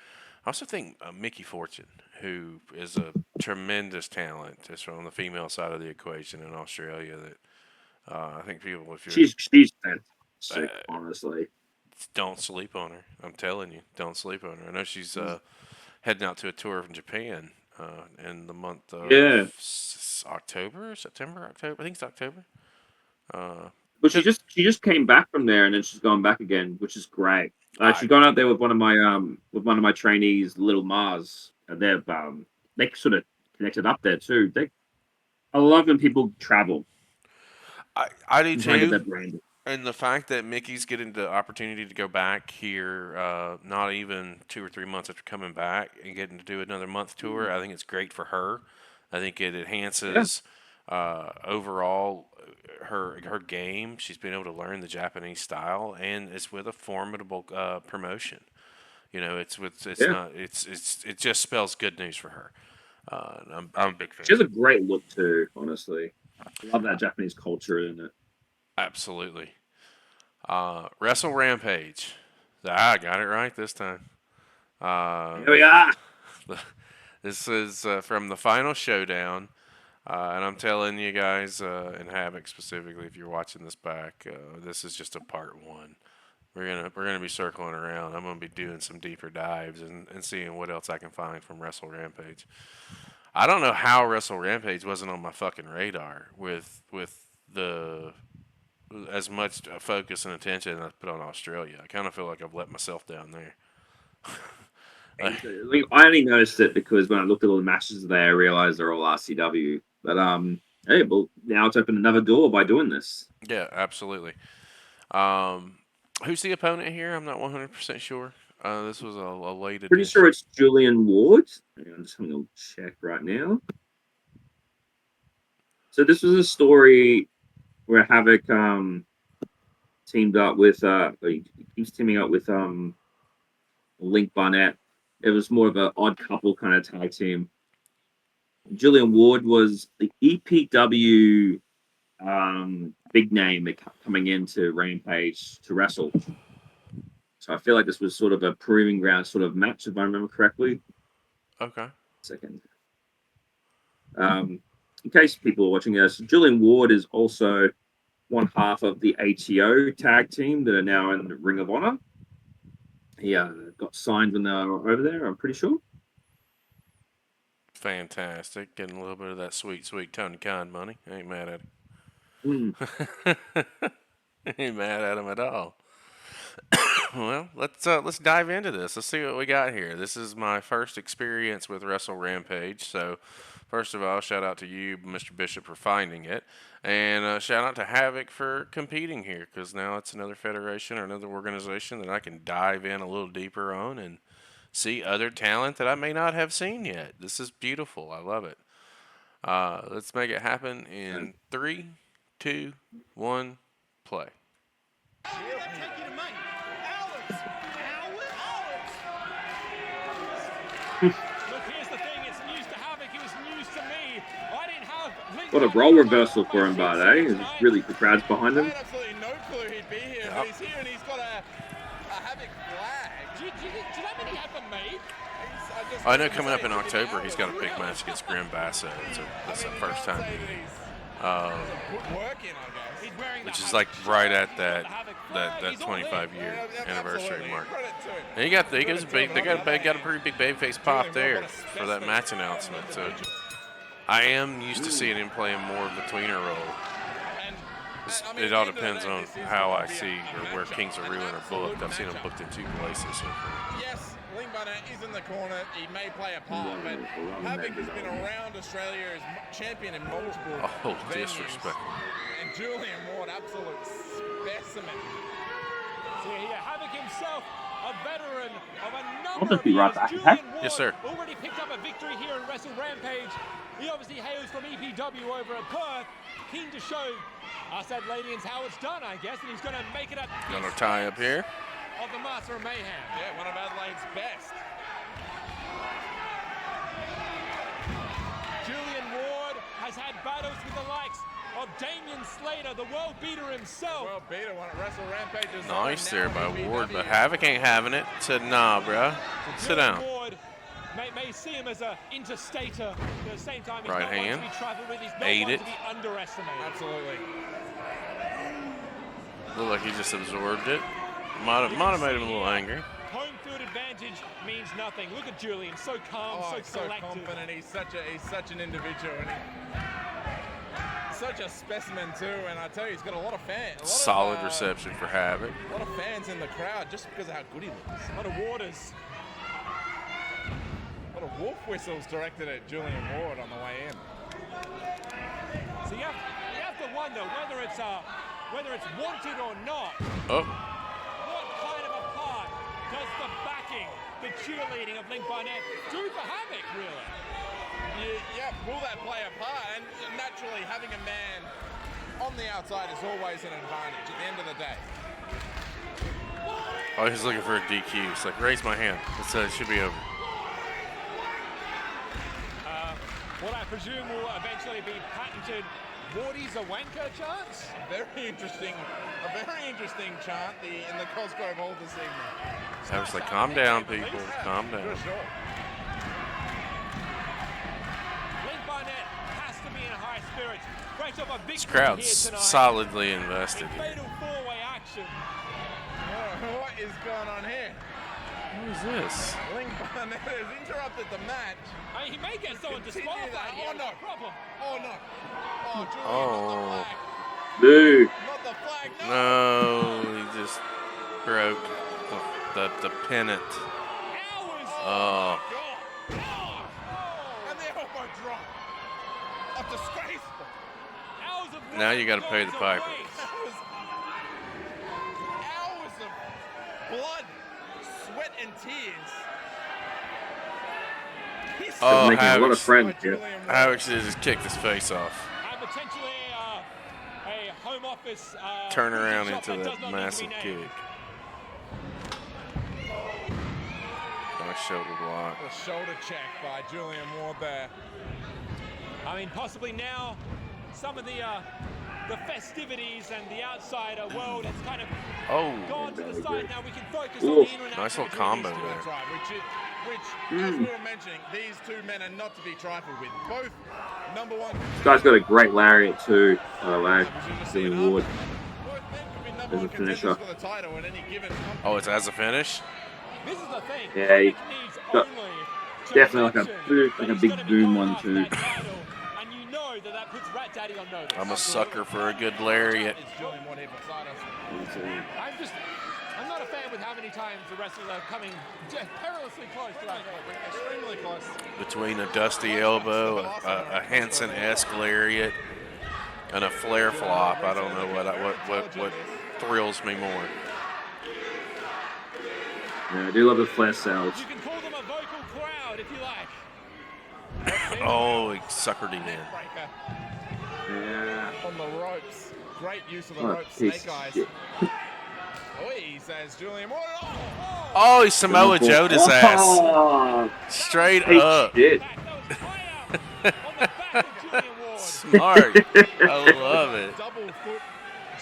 I also think Mickey Fortune, who is a tremendous talent, just from the female side of the equation in Australia. That I think people, if you're She's fantastic, honestly. don't sleep on her. I'm telling you, don't sleep on her. I know she's heading out to a tour from Japan in the month of Yeah. October, September, October. I think it's October. But she just came back from there and then she's gone back again, which is great. I She's gone out there with one of my trainees, Little Mars, and they sort of connected up there too. I love when people travel I do and try and get too. that brand. And the fact that Mickey's getting the opportunity to go back here, not even 2 or 3 months after coming back, and getting to do another month tour, I think it's great for her. I think it enhances overall her game. She's been able to learn the Japanese style, and it's with a formidable promotion. You know, Yeah. it just spells good news for her. I'm a big fan. She has a great look too, honestly. I love that Japanese culture in it. Absolutely. Wrestle Rampage. I got it right this time. Here we are. This is from the final showdown. And I'm telling you guys, and Havok specifically, if you're watching this back, this is just a part one. We're gonna be circling around. I'm gonna be doing some deeper dives and seeing what else I can find from Wrestle Rampage. I don't know how Wrestle Rampage wasn't on my fucking radar with the as much focus and attention I put on Australia. I kind of feel like I've let myself down there. I only noticed it because when I looked at all the matches there, I realized they're all RCW. But hey, well, now it's opened another door by doing this. Yeah, absolutely. Who's the opponent here? I'm not 100% sure. This was a late Pretty edition. sure it's Julian Ward. I'm just having a check right now. So this was a story where Havok teamed up with he's teaming up with Link Barnett. It was more of an odd couple kind of tag team. Julian Ward was the EPW big name coming into Rampage to wrestle. So I feel like this was sort of a proving ground sort of match, if I remember correctly. Okay. Second. In case people are watching this, Julian Ward is also one half of the ATO tag team that are now in the Ring of Honor. He got signed when they were over there, I'm pretty sure. Fantastic. Getting a little bit of that sweet Tony Khan money. Ain't mad at Mm. him. Ain't mad at him at all. Well, let's dive into this. Let's see what we got here. This is my first experience with Wrestle Rampage, so first of all, shout out to you, Mr. Bishop, for finding it, and shout out to Havok for competing here, because now it's another federation or another organization that I can dive in a little deeper on and see other talent that I may not have seen yet. This is beautiful. I love it. Let's make it happen in 3, 2, 1, play. Look, here's the thing. It's news to Havok. It was news to me. I didn't have. What a role reversal for him, by the way. It's really the crowd's behind I him. had absolutely no clue he'd be here, but he's here and he's got a Havok flag. Do you know how many had them made? I know coming up in October, he's got a big match against Basso. That's the first time. Which is like right at that 25-year anniversary mark. And they got a pretty big babyface pop there for that match announcement. So I am used to seeing him playing more of a tweener role. It all depends on how I see or where Kings of Ruin are booked. I've seen them booked in 2 places so far. Yes, Link Barnett is in the corner. He may play a part, but Havok has been around Australia as champion in multiple venues. Disrespect. And Julian Ward, absolute specimen. So yeah, Havok himself, a veteran of a I'll number just of be right years. back, Julian okay? Ward Yes, sir. already picked up a victory here in Wrestle Rampage. He obviously hails from EPW over at Perth. Keen to show us Adelaideans how it's done, I guess, and he's going to make it up. Got our tie up here. Of the Master of Mayhem. Yeah, one of Adelaide's best. Julian Ward has had battles with the likes of Damian Slater, the world beater himself. World beater, won at Wrestle Rampage. Nice there by Ward, but Havok ain't having it. Said, nah, bruh. Sit down. Ward may see him as an interstater, but at the same time, he's Right not one hand. to be trifled with. He's not Ate one it. to be underestimated. Absolutely. Looked like he just absorbed it. Might have made him a little angry. Home field advantage means nothing. Look at Julian, so calm, so collected. Confident. He's such an individual, and such a specimen too. And I tell you, he's got a lot of fans. Solid reception for Havok. A lot of fans in the crowd just because of how good he looks. A lot of waters. A lot of wolf whistles directed at Julian Ward on the way in. So you have to wonder whether it's wanted or not. Oh. What kind of a part does the backing, the cheerleading of Link Barnett do for Havok, really? Yeah, will that play a part? And naturally, having a man on the outside is always an advantage at the end of the day. Oh, he's looking for a DQ. It's like, raise my hand. It should be over. What I presume will eventually be patented Wardy's a wanker chants? A very interesting chant in the Cosgrove Hall this evening. I was like, calm down, people. Calm down. For sure. Link Barnett has to be in high spirits. Breaks up a victory This crowd's here tonight. solidly invested. In fatal four-way action. What is going on here? What is this? Link Barnett has interrupted the match. I mean, he may get someone Continue disqualified that. here. Oh, no. Problem. Oh no. Oh, Julian, Oh. not the flag. Dude. Not the flag. No, he just broke the pennant. Hours. Oh. God. And the elbow drop. Oh, disgraceful. Hours of Now you got to pay the goes piper. away. Hours of blood, sweat, and tears. Oh, Making a lot of friends here. Havok should have just kicked his face off. And potentially a home office Turn around shot into does that not need to massive be kick. named. Nice shoulder block. A shoulder check by Julian Ward there. I mean, possibly now some of the festivities and the outside world has kind of gone to the side. Now we can focus on the inner and Nice little outside combo activities. there. That's right, which as we were mentioning, these two men are not to be trifled with. Both number one. This guy's got a great lariat too, by the way. Julian Ward. Both men could be number As a one contenders finisher. for the title at any given company. Oh, it's as a finish? This is the thing. Yeah, he Havok needs got only definitely like a traction, big- but like a he's big gonna be boom going one after too. that title, and you know that puts Rat Daddy on notice. I'm a sucker for a good lariat. It's Julian Ward here beside us. I'm not a fan with how many times the wrestlers are coming perilously close to that. Extremely close. Between a dusty elbow, a Hansen-esque lariat, and a flare flop, I don't know what thrills me more. Yeah, I do love the flare cells. You can call them a vocal crowd if you like. Oh, he suckered him in. Breaker. Yeah. On the ropes. Great use of the What a ropes, piece Snake of Eyes. shit. Oi, says Julian. Whoa, oh, Oh, he Samoa Joe'd his ass. Oh, Straight hey, up. shit. Smart. I love it. double foot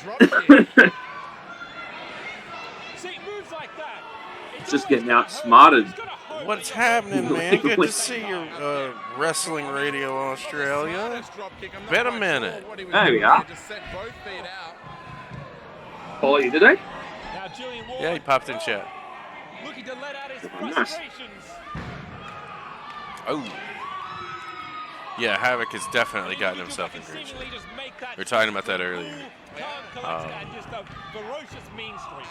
drop kick. See, moves like that. It's just getting outsmarted. What's happening, man? Good to see your Wrestling Radio Australia. Smartest drop kick. I'm not Been a quite minute. sure what he was There we doing are. there, just set both feet out. Follow you today? Now Julian Ward, Yeah, he popped in chat. looking to let out his Oh, nice. frustrations. Oh. Yeah, Havok has definitely gotten himself in great shape. We were talking about that earlier. Just a ferocious mean streak.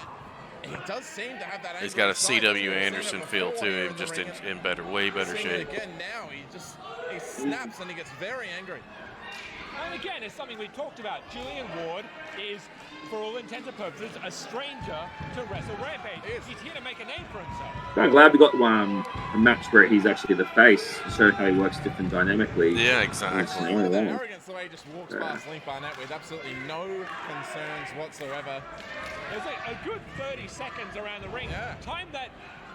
He does seem to have that. He's got a angry side. C.W. We've seen it Anderson feel before to here him, the just ring. in better, way better Seeing shape. it again now. He snaps and he gets very angry. And again, it's something we talked about. Julian Ward is, for all intents and purposes, a stranger to Wrestle Rampage. He's here to make a name for himself. I'm glad we got a match where he's actually the face to show how he works different dynamically. Yeah, exactly. Yeah, The yeah. arrogance, the way he just walks past Link Barnett with absolutely no concerns whatsoever. There's a good 30 seconds around the ring. Yeah. Time that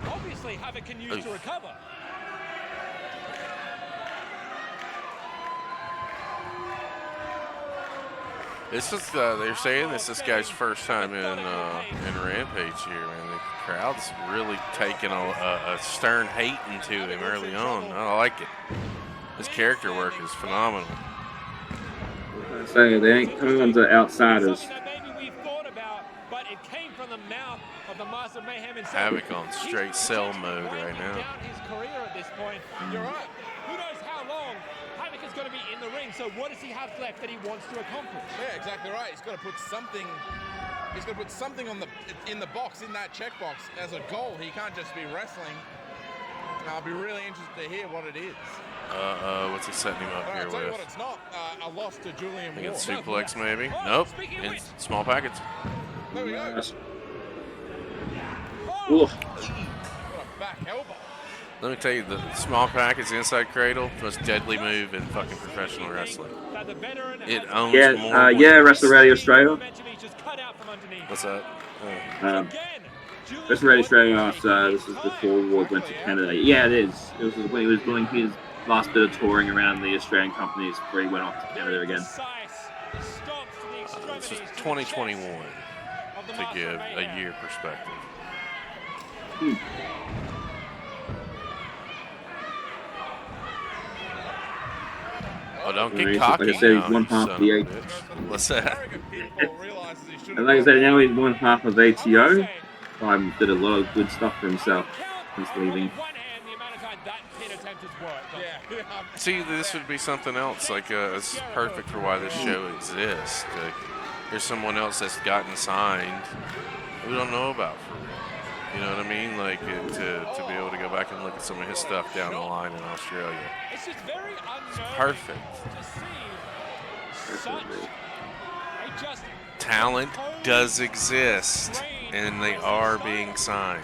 obviously Havok can use to recover. This is they're saying this guy's first time in Rampage here, man. The crowd's really taking a stern hate into him early on. I like it. His character work is phenomenal. So they ain't coming on to outsiders. Something that maybe we've thought about, but it came from the mouth of the Master of Mayhem himself. Havok on straight sell mode right now. Down his career at this point. You're right. Who knows how long Havok is going to be in the ring? So what does he have left that he wants to accomplish? Yeah, exactly right. He's got to put something. He's got to put something in the box, in that checkbox as a goal. He can't just be wrestling. I'll be really interested to hear what it is. What's he setting him up All right, here I'll tell you what, with? it's not a loss to Julian I think it's Ward. suplex maybe. Nope. In small packets. There we go. Yes. What a back elbow. Let me tell you, the small packets inside cradle, most deadly move in fucking professional wrestling. It owns more. Yeah, Wrestle Radio Australia. What's that? Wrestle Radio Australia. This is before Ward went to Canada. Yeah, it is. It was when he was doing his last bit of touring around the Australian companies before he went off to Canada again. This is 2021 to give a year perspective. Oh, don't get cocky like I said, now, he's one you half son of the of a bitch. What's that? And like I said, now he's one half of ATO. Did a lot of good stuff for himself since leaving. See, this would be something else. Like, it's perfect for why this show exists. Like, there's someone else that's gotten signed we don't know about for real. You know what I mean? Like, to be able to go back and look at some of his stuff down the line in Australia. It's just very unnerving Perfect. to see such a just Talent does exist, and they are being signed.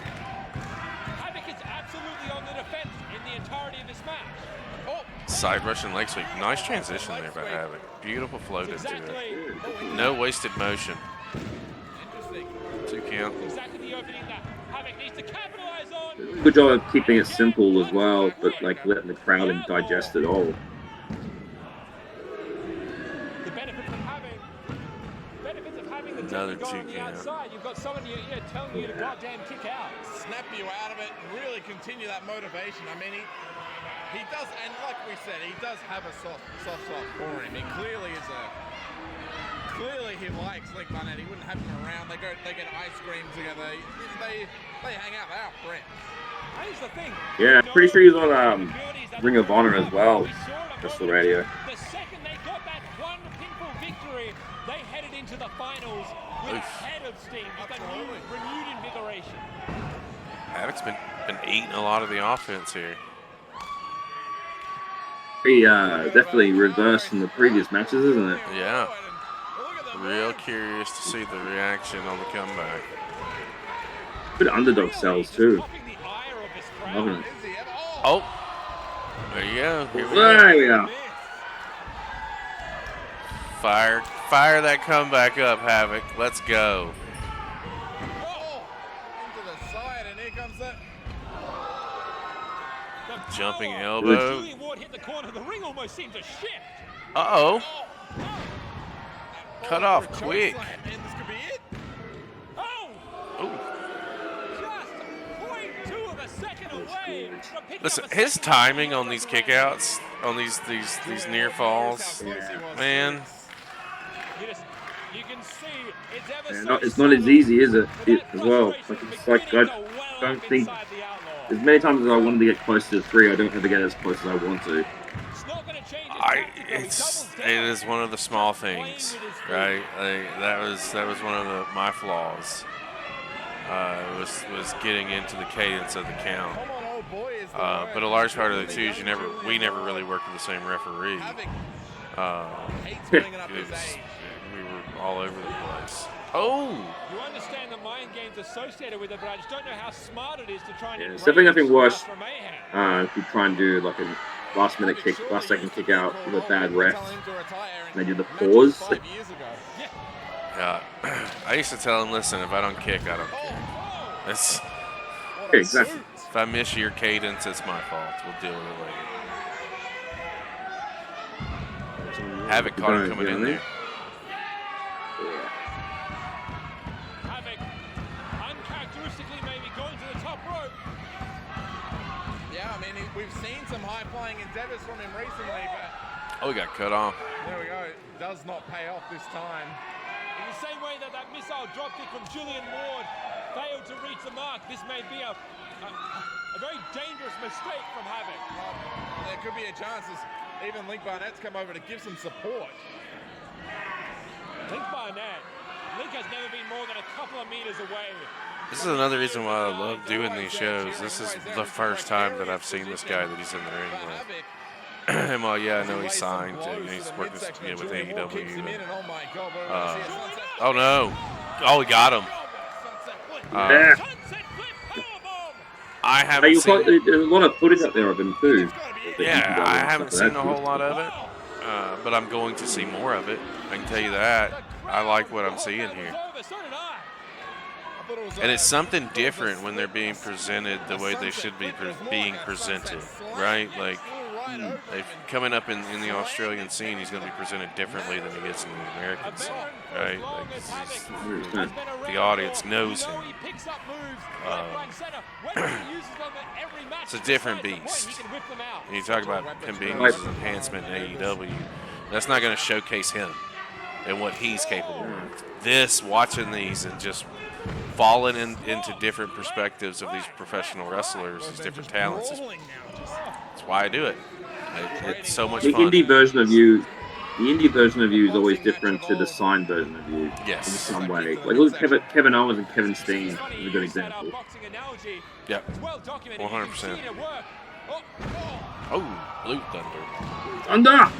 Havok is absolutely on the defense in the entirety of this match. Side Russian leg sweep. Nice transition there by Havok. Beautiful float into it. No wasted motion. 2 count. Exactly the opening that Havok needs to capitalize on. Good job of keeping it simple as well, but like letting the crowd digest it all. The benefits of having the Another technique 2 on the count. outside. You've got someone here telling you to goddamn kick out. Snap you out of it and really continue that motivation. I mean, he does, and like we said, he does have a soft spot for him. He clearly is Clearly he likes Link Barnett. He wouldn't have him around. They get ice cream together. They hang out. They are friends. Here's the thing. Yeah, pretty sure he's on Ring of Honor as well. Wrestle Radio. The second they got that one pinfall victory, they headed into the finals with a head of steam, just a new, renewed invigoration. Havok's been eating a lot of the offense here. Pretty definitely reversed from the previous matches, isn't it? Yeah. Real curious to see the reaction on the comeback. Good underdog sells too. Loving it. Oh, there you go. Here we There go. we are. Fire that comeback up, Havok. Let's go. Oh, into the side, and here comes the Jumping power. elbow. Julian Ward hit the corner. The ring almost seemed to shift. Uh-oh. Cut Oh, off for a choke quick. slam, and this could be it. Oh! Ooh. Just 0.2 of a second away from picking Listen, up a his second timing round on these record. kickouts, on these near falls, man. You can see it's ever Yeah, so it's not as subtle, easy, is it? but that As well. frustration It's like beginning I to well don't up think inside the Outlaw. as many times as I wanted to get close to 3, I don't ever get as close as I want to. It's not gonna change his tactic, though. He doubles down. It is one of the small Just playing things, with his feet. right? Like, that was one of my flaws. Was getting into the cadence of the count. Come on, old boy, is the But a word. large part of it too is we never really worked with the same referee. Havok hates bringing up his It was- age. we were all over the place. Oh, You understand the mind games associated with it, but I just don't know how smart it is to try and Yeah, it's definitely nothing worse. for mayhem. If you try and do like a last second kick out with a bad ref, and they do the pause. yeah. I used to tell him, listen, if I don't kick, I don't kick. It's, Yeah, exactly. if I miss your cadence, it's my fault. We'll deal with it later. Havok caught him coming in there. Yeah. Havok, uncharacteristically maybe going to the top rope. Yeah, I mean, we've seen some high-flying endeavors from him recently, but Oh, he got cut off. there we go. Does not pay off this time. In the same way that missile dropkick from Julian Ward failed to reach the mark, this may be a very dangerous mistake from Havok. There could be a chance as even Link Barnett's come over to give some support. Link Barnett. Link has never been more than a couple of meters away. This is another reason why I love doing these shows. This is the first time that I've seen this guy that he's in the ring with. And well, yeah, I know he's signed. He's working with AEW. And, oh no! Oh, he got him. Yeah. I haven't seen. There's a lot of footage up there of him too. Yeah, I haven't seen a whole lot of it, but I'm going to see more of it. I can tell you that. I like what I'm seeing here. And it's something different when they're being presented the way they should be being presented, right? Like, coming up in the Australian scene, he's going to be presented differently than he gets in the American scene, right? Like, the audience knows him. It's a different beast. And you talk about him being used as enhancement in AEW, that's not going to showcase him and what he's capable of. Watching these and just falling into different perspectives of these professional wrestlers, these different talents, that's why I do it. It's so much The fun. indie version of you is always different to the signed version of you. Yes. In some way. Like look at Kevin Owens and Kevin Steen is a good example. Yeah. 100%. Oh, Blue Thunder. Thunder!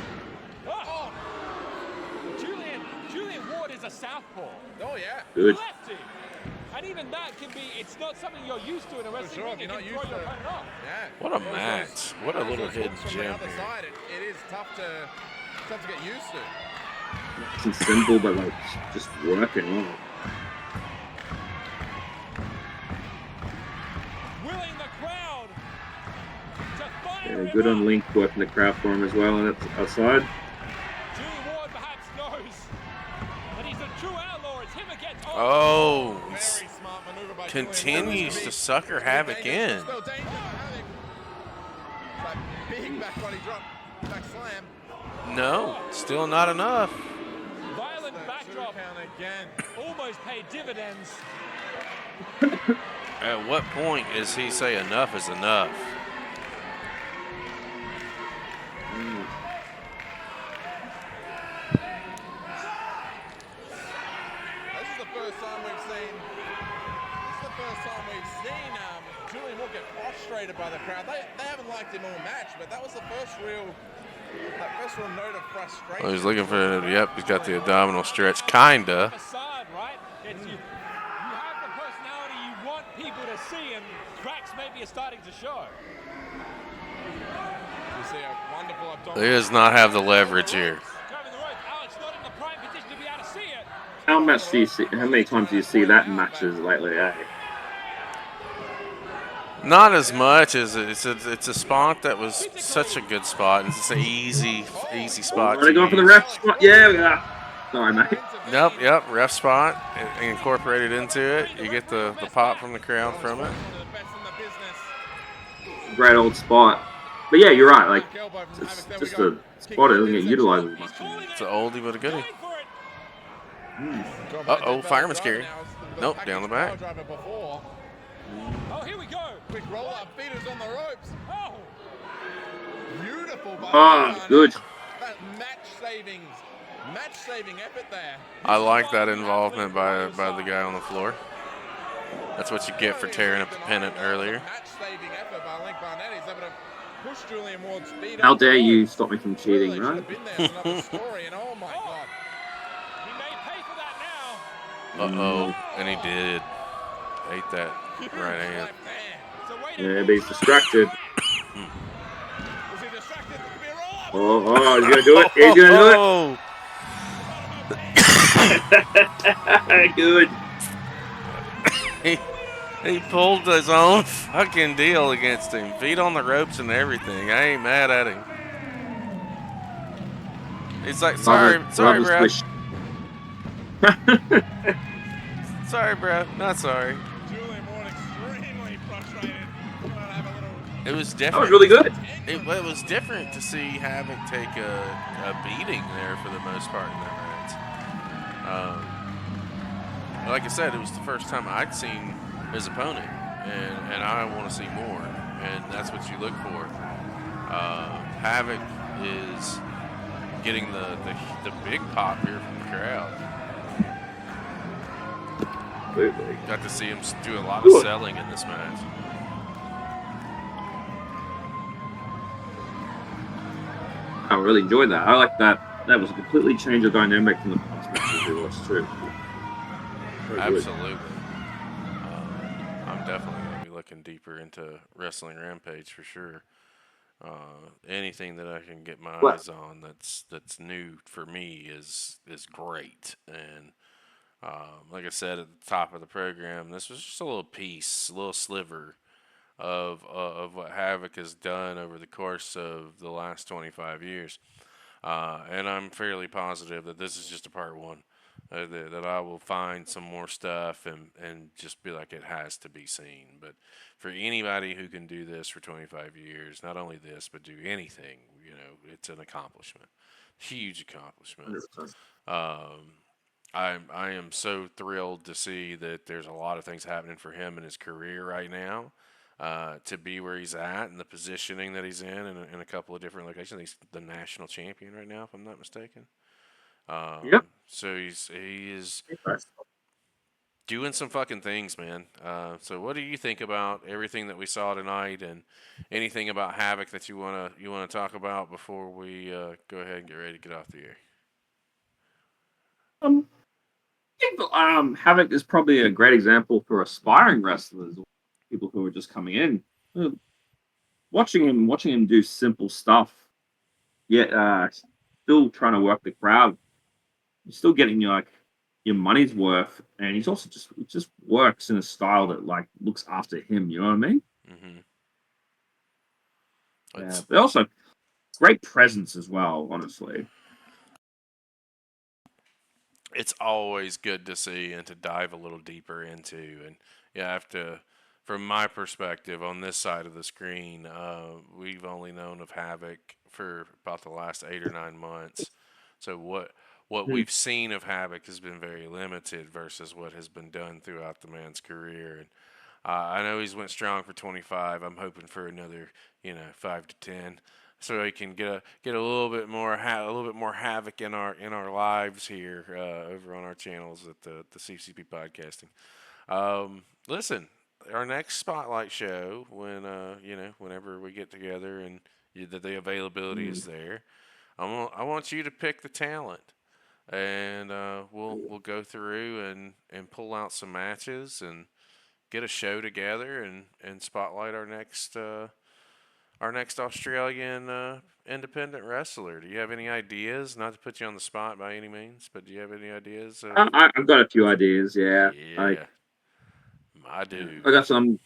Julian Ward is a southpaw. Oh, yeah. Good. Lefty. And even that can be, it's not something you're used to in a wrestling ring. If It you're can not throw used your to it. opponent off. Yeah. What a match. What a little hidden From the gem other here. side, it is tough to get used to. It's simple, but like just working on it. Willing the crowd to fire Yeah, him good on up. Link working the crowd for him as well, and that's outside. Julian Ward perhaps knows that he's a true outlaw. It's him against Oh, Very smart maneuver by continues Julian. to sucker Havok in. Still danger for Havok. That big back body drop, back slam. No, still not enough. violent backdrop. Count again. Almost paid dividends. At what point is he say enough is enough? This is the first time we've seen Julian Ward get frustrated by the crowd. They haven't liked him all match, but that was the first real note of frustration. Oh, he's looking for. Yep, he's got the abdominal stretch, kinda. Facade, right? It's you have the personality you want people to see, and cracks maybe are starting to show. You see a wonderful abdominal. He does not have the leverage here. Grabbing the rope. Alex not in the How much do you see? How many times do you see that in matches lately? Eh? Not as much as it's a spot that was such a good spot, and it's an easy spot Are they to going for the use. ref spot? Yeah, we are. Sorry, mate. Yep, ref spot incorporated into it. You get the pop from the crowd from it. Great old spot. But yeah, you're right. Like, it's just a spot that doesn't get utilized as much. It's an oldie but a goodie. Uh-oh, fireman's carry. Nope, down the back. Oh, here we go. Quick roll up, feeders on the ropes. Oh, beautiful. Oh, good. That match-saving effort there. I like that involvement by the guy on the floor. That's what you get for tearing up the pennant earlier. Match-saving effort by Link Barnett. He's able to push Julian Ward's speed. How dare you stop me from cheating, Really right? should have been there. It's another story, and oh my God. He may pay for that now. Uh-oh, and he did. Ate that right hand. Yeah, but he's distracted. Was he distracted? Could be a roll-up. Oh, he's gonna do it. He's gonna do it. Good. He pulled his own fucking deal against him. Feet on the ropes and everything. I ain't mad at him. He's like, sorry, bro. Sorry, bro. Not sorry. Julian Ward extremely frustrated. It was different. That was really good. It was different to see Havok take a beating there for the most part in that match. Like I said, it was the first time I'd seen his opponent, and I want to see more, and that's what you look for. Havok is getting the big pop here from the crowd. Absolutely. Got to see him do a lot of selling in this match. I really enjoyed that. I like that. That was a completely change of dynamic from the past matches we watched too. Absolutely. I'm definitely going to be looking deeper into Wrestling Rampage for sure. Anything that I can get my eyes on that's new for me is great. And like I said at the top of the program, this was just a little piece, a little sliver of what Havok has done over the course of the last 25 years. And I'm fairly positive that this is just a part one. That I will find some more stuff and just be like, it has to be seen. But for anybody who can do this for 25 years, not only this, but do anything, it's an accomplishment. Huge accomplishment. I am so thrilled to see that there's a lot of things happening for him in his career right now. To be where he's at and the positioning that he's in a couple of different locations. He's the national champion right now, if I'm not mistaken. Yep. So he is doing some fucking things, man. So what do you think about everything that we saw tonight, and anything about Havok that you wanna talk about before we go ahead and get ready to get off the air? I think Havok is probably a great example for aspiring wrestlers, people who are just coming in. Watching him do simple stuff, yet still trying to work the crowd. You're still getting your money's worth, and he's also just works in a style that looks after him. You know what I mean? Mm-hmm. Yeah, but also great presence as well. Honestly, it's always good to see and to dive a little deeper into. And you have to, from my perspective on this side of the screen, we've only known of Havok for about the last 8 or 9 months. So what we've seen of Havok has been very limited versus what has been done throughout the man's career. And I know he's went strong for 25. I'm hoping for another, 5 to 10, so he can get a little bit more Havok in our lives here over on our channels at the CCP Podcasting. Listen, our next spotlight show, whenever we get together and the availability is there, I want you to pick the talent. And we'll go through and pull out some matches and get a show together and spotlight our next Australian independent wrestler? Do you have any ideas? Not to put you on the spot by any means, but do you have any ideas? I've got a few ideas. Yeah, Yeah, my dude. I got some.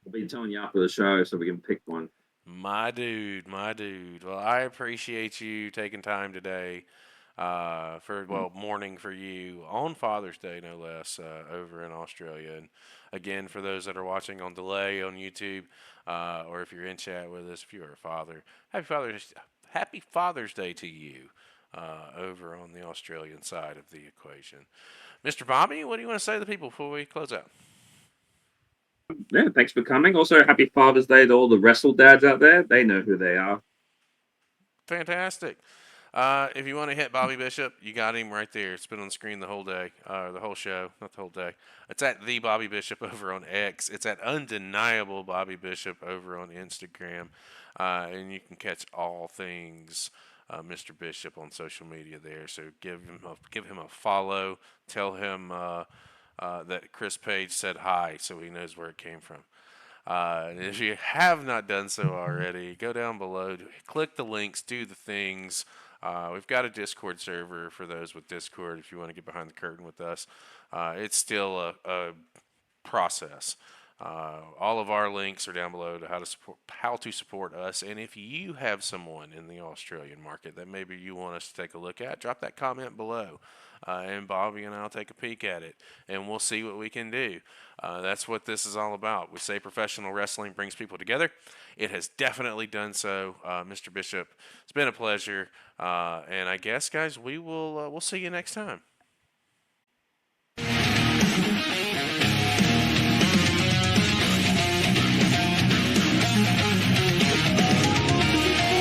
I'll be telling you after the show, so we can pick one. My dude, my dude. Well, I appreciate you taking time today morning for you on Father's Day, no less, over in Australia. And again, for those that are watching on delay on YouTube, or if you're in chat with us, if you are a father, happy Father's Day to you over on the Australian side of the equation. Mr. Bobby, what do you want to say to the people before we close out? Yeah, thanks for coming. Also, happy Father's Day to all the wrestle dads out there. They know who they are. Fantastic. If you want to hit Bobby Bishop, you got him right there. It's been on the screen the whole day, the whole show, not the whole day. It's at the Bobby Bishop over on X. It's at Undeniable Bobby Bishop over on Instagram, and you can catch all things Mr. Bishop on social media there. So give him a follow. Tell him that Chris Page said hi, so he knows where it came from. And if you have not done so already, go down below, click the links, do the things. We've got a Discord server for those with Discord if you want to get behind the curtain with us. It's still a process. All of our links are down below to how to support us. And if you have someone in the Australian market that maybe you want us to take a look at, drop that comment below. And Bobby and I'll take a peek at it, and we'll see what we can do. That's what this is all about. We say professional wrestling brings people together. It has definitely done so, Mr. Bishop. It's been a pleasure, and I guess, guys, we'll see you next time.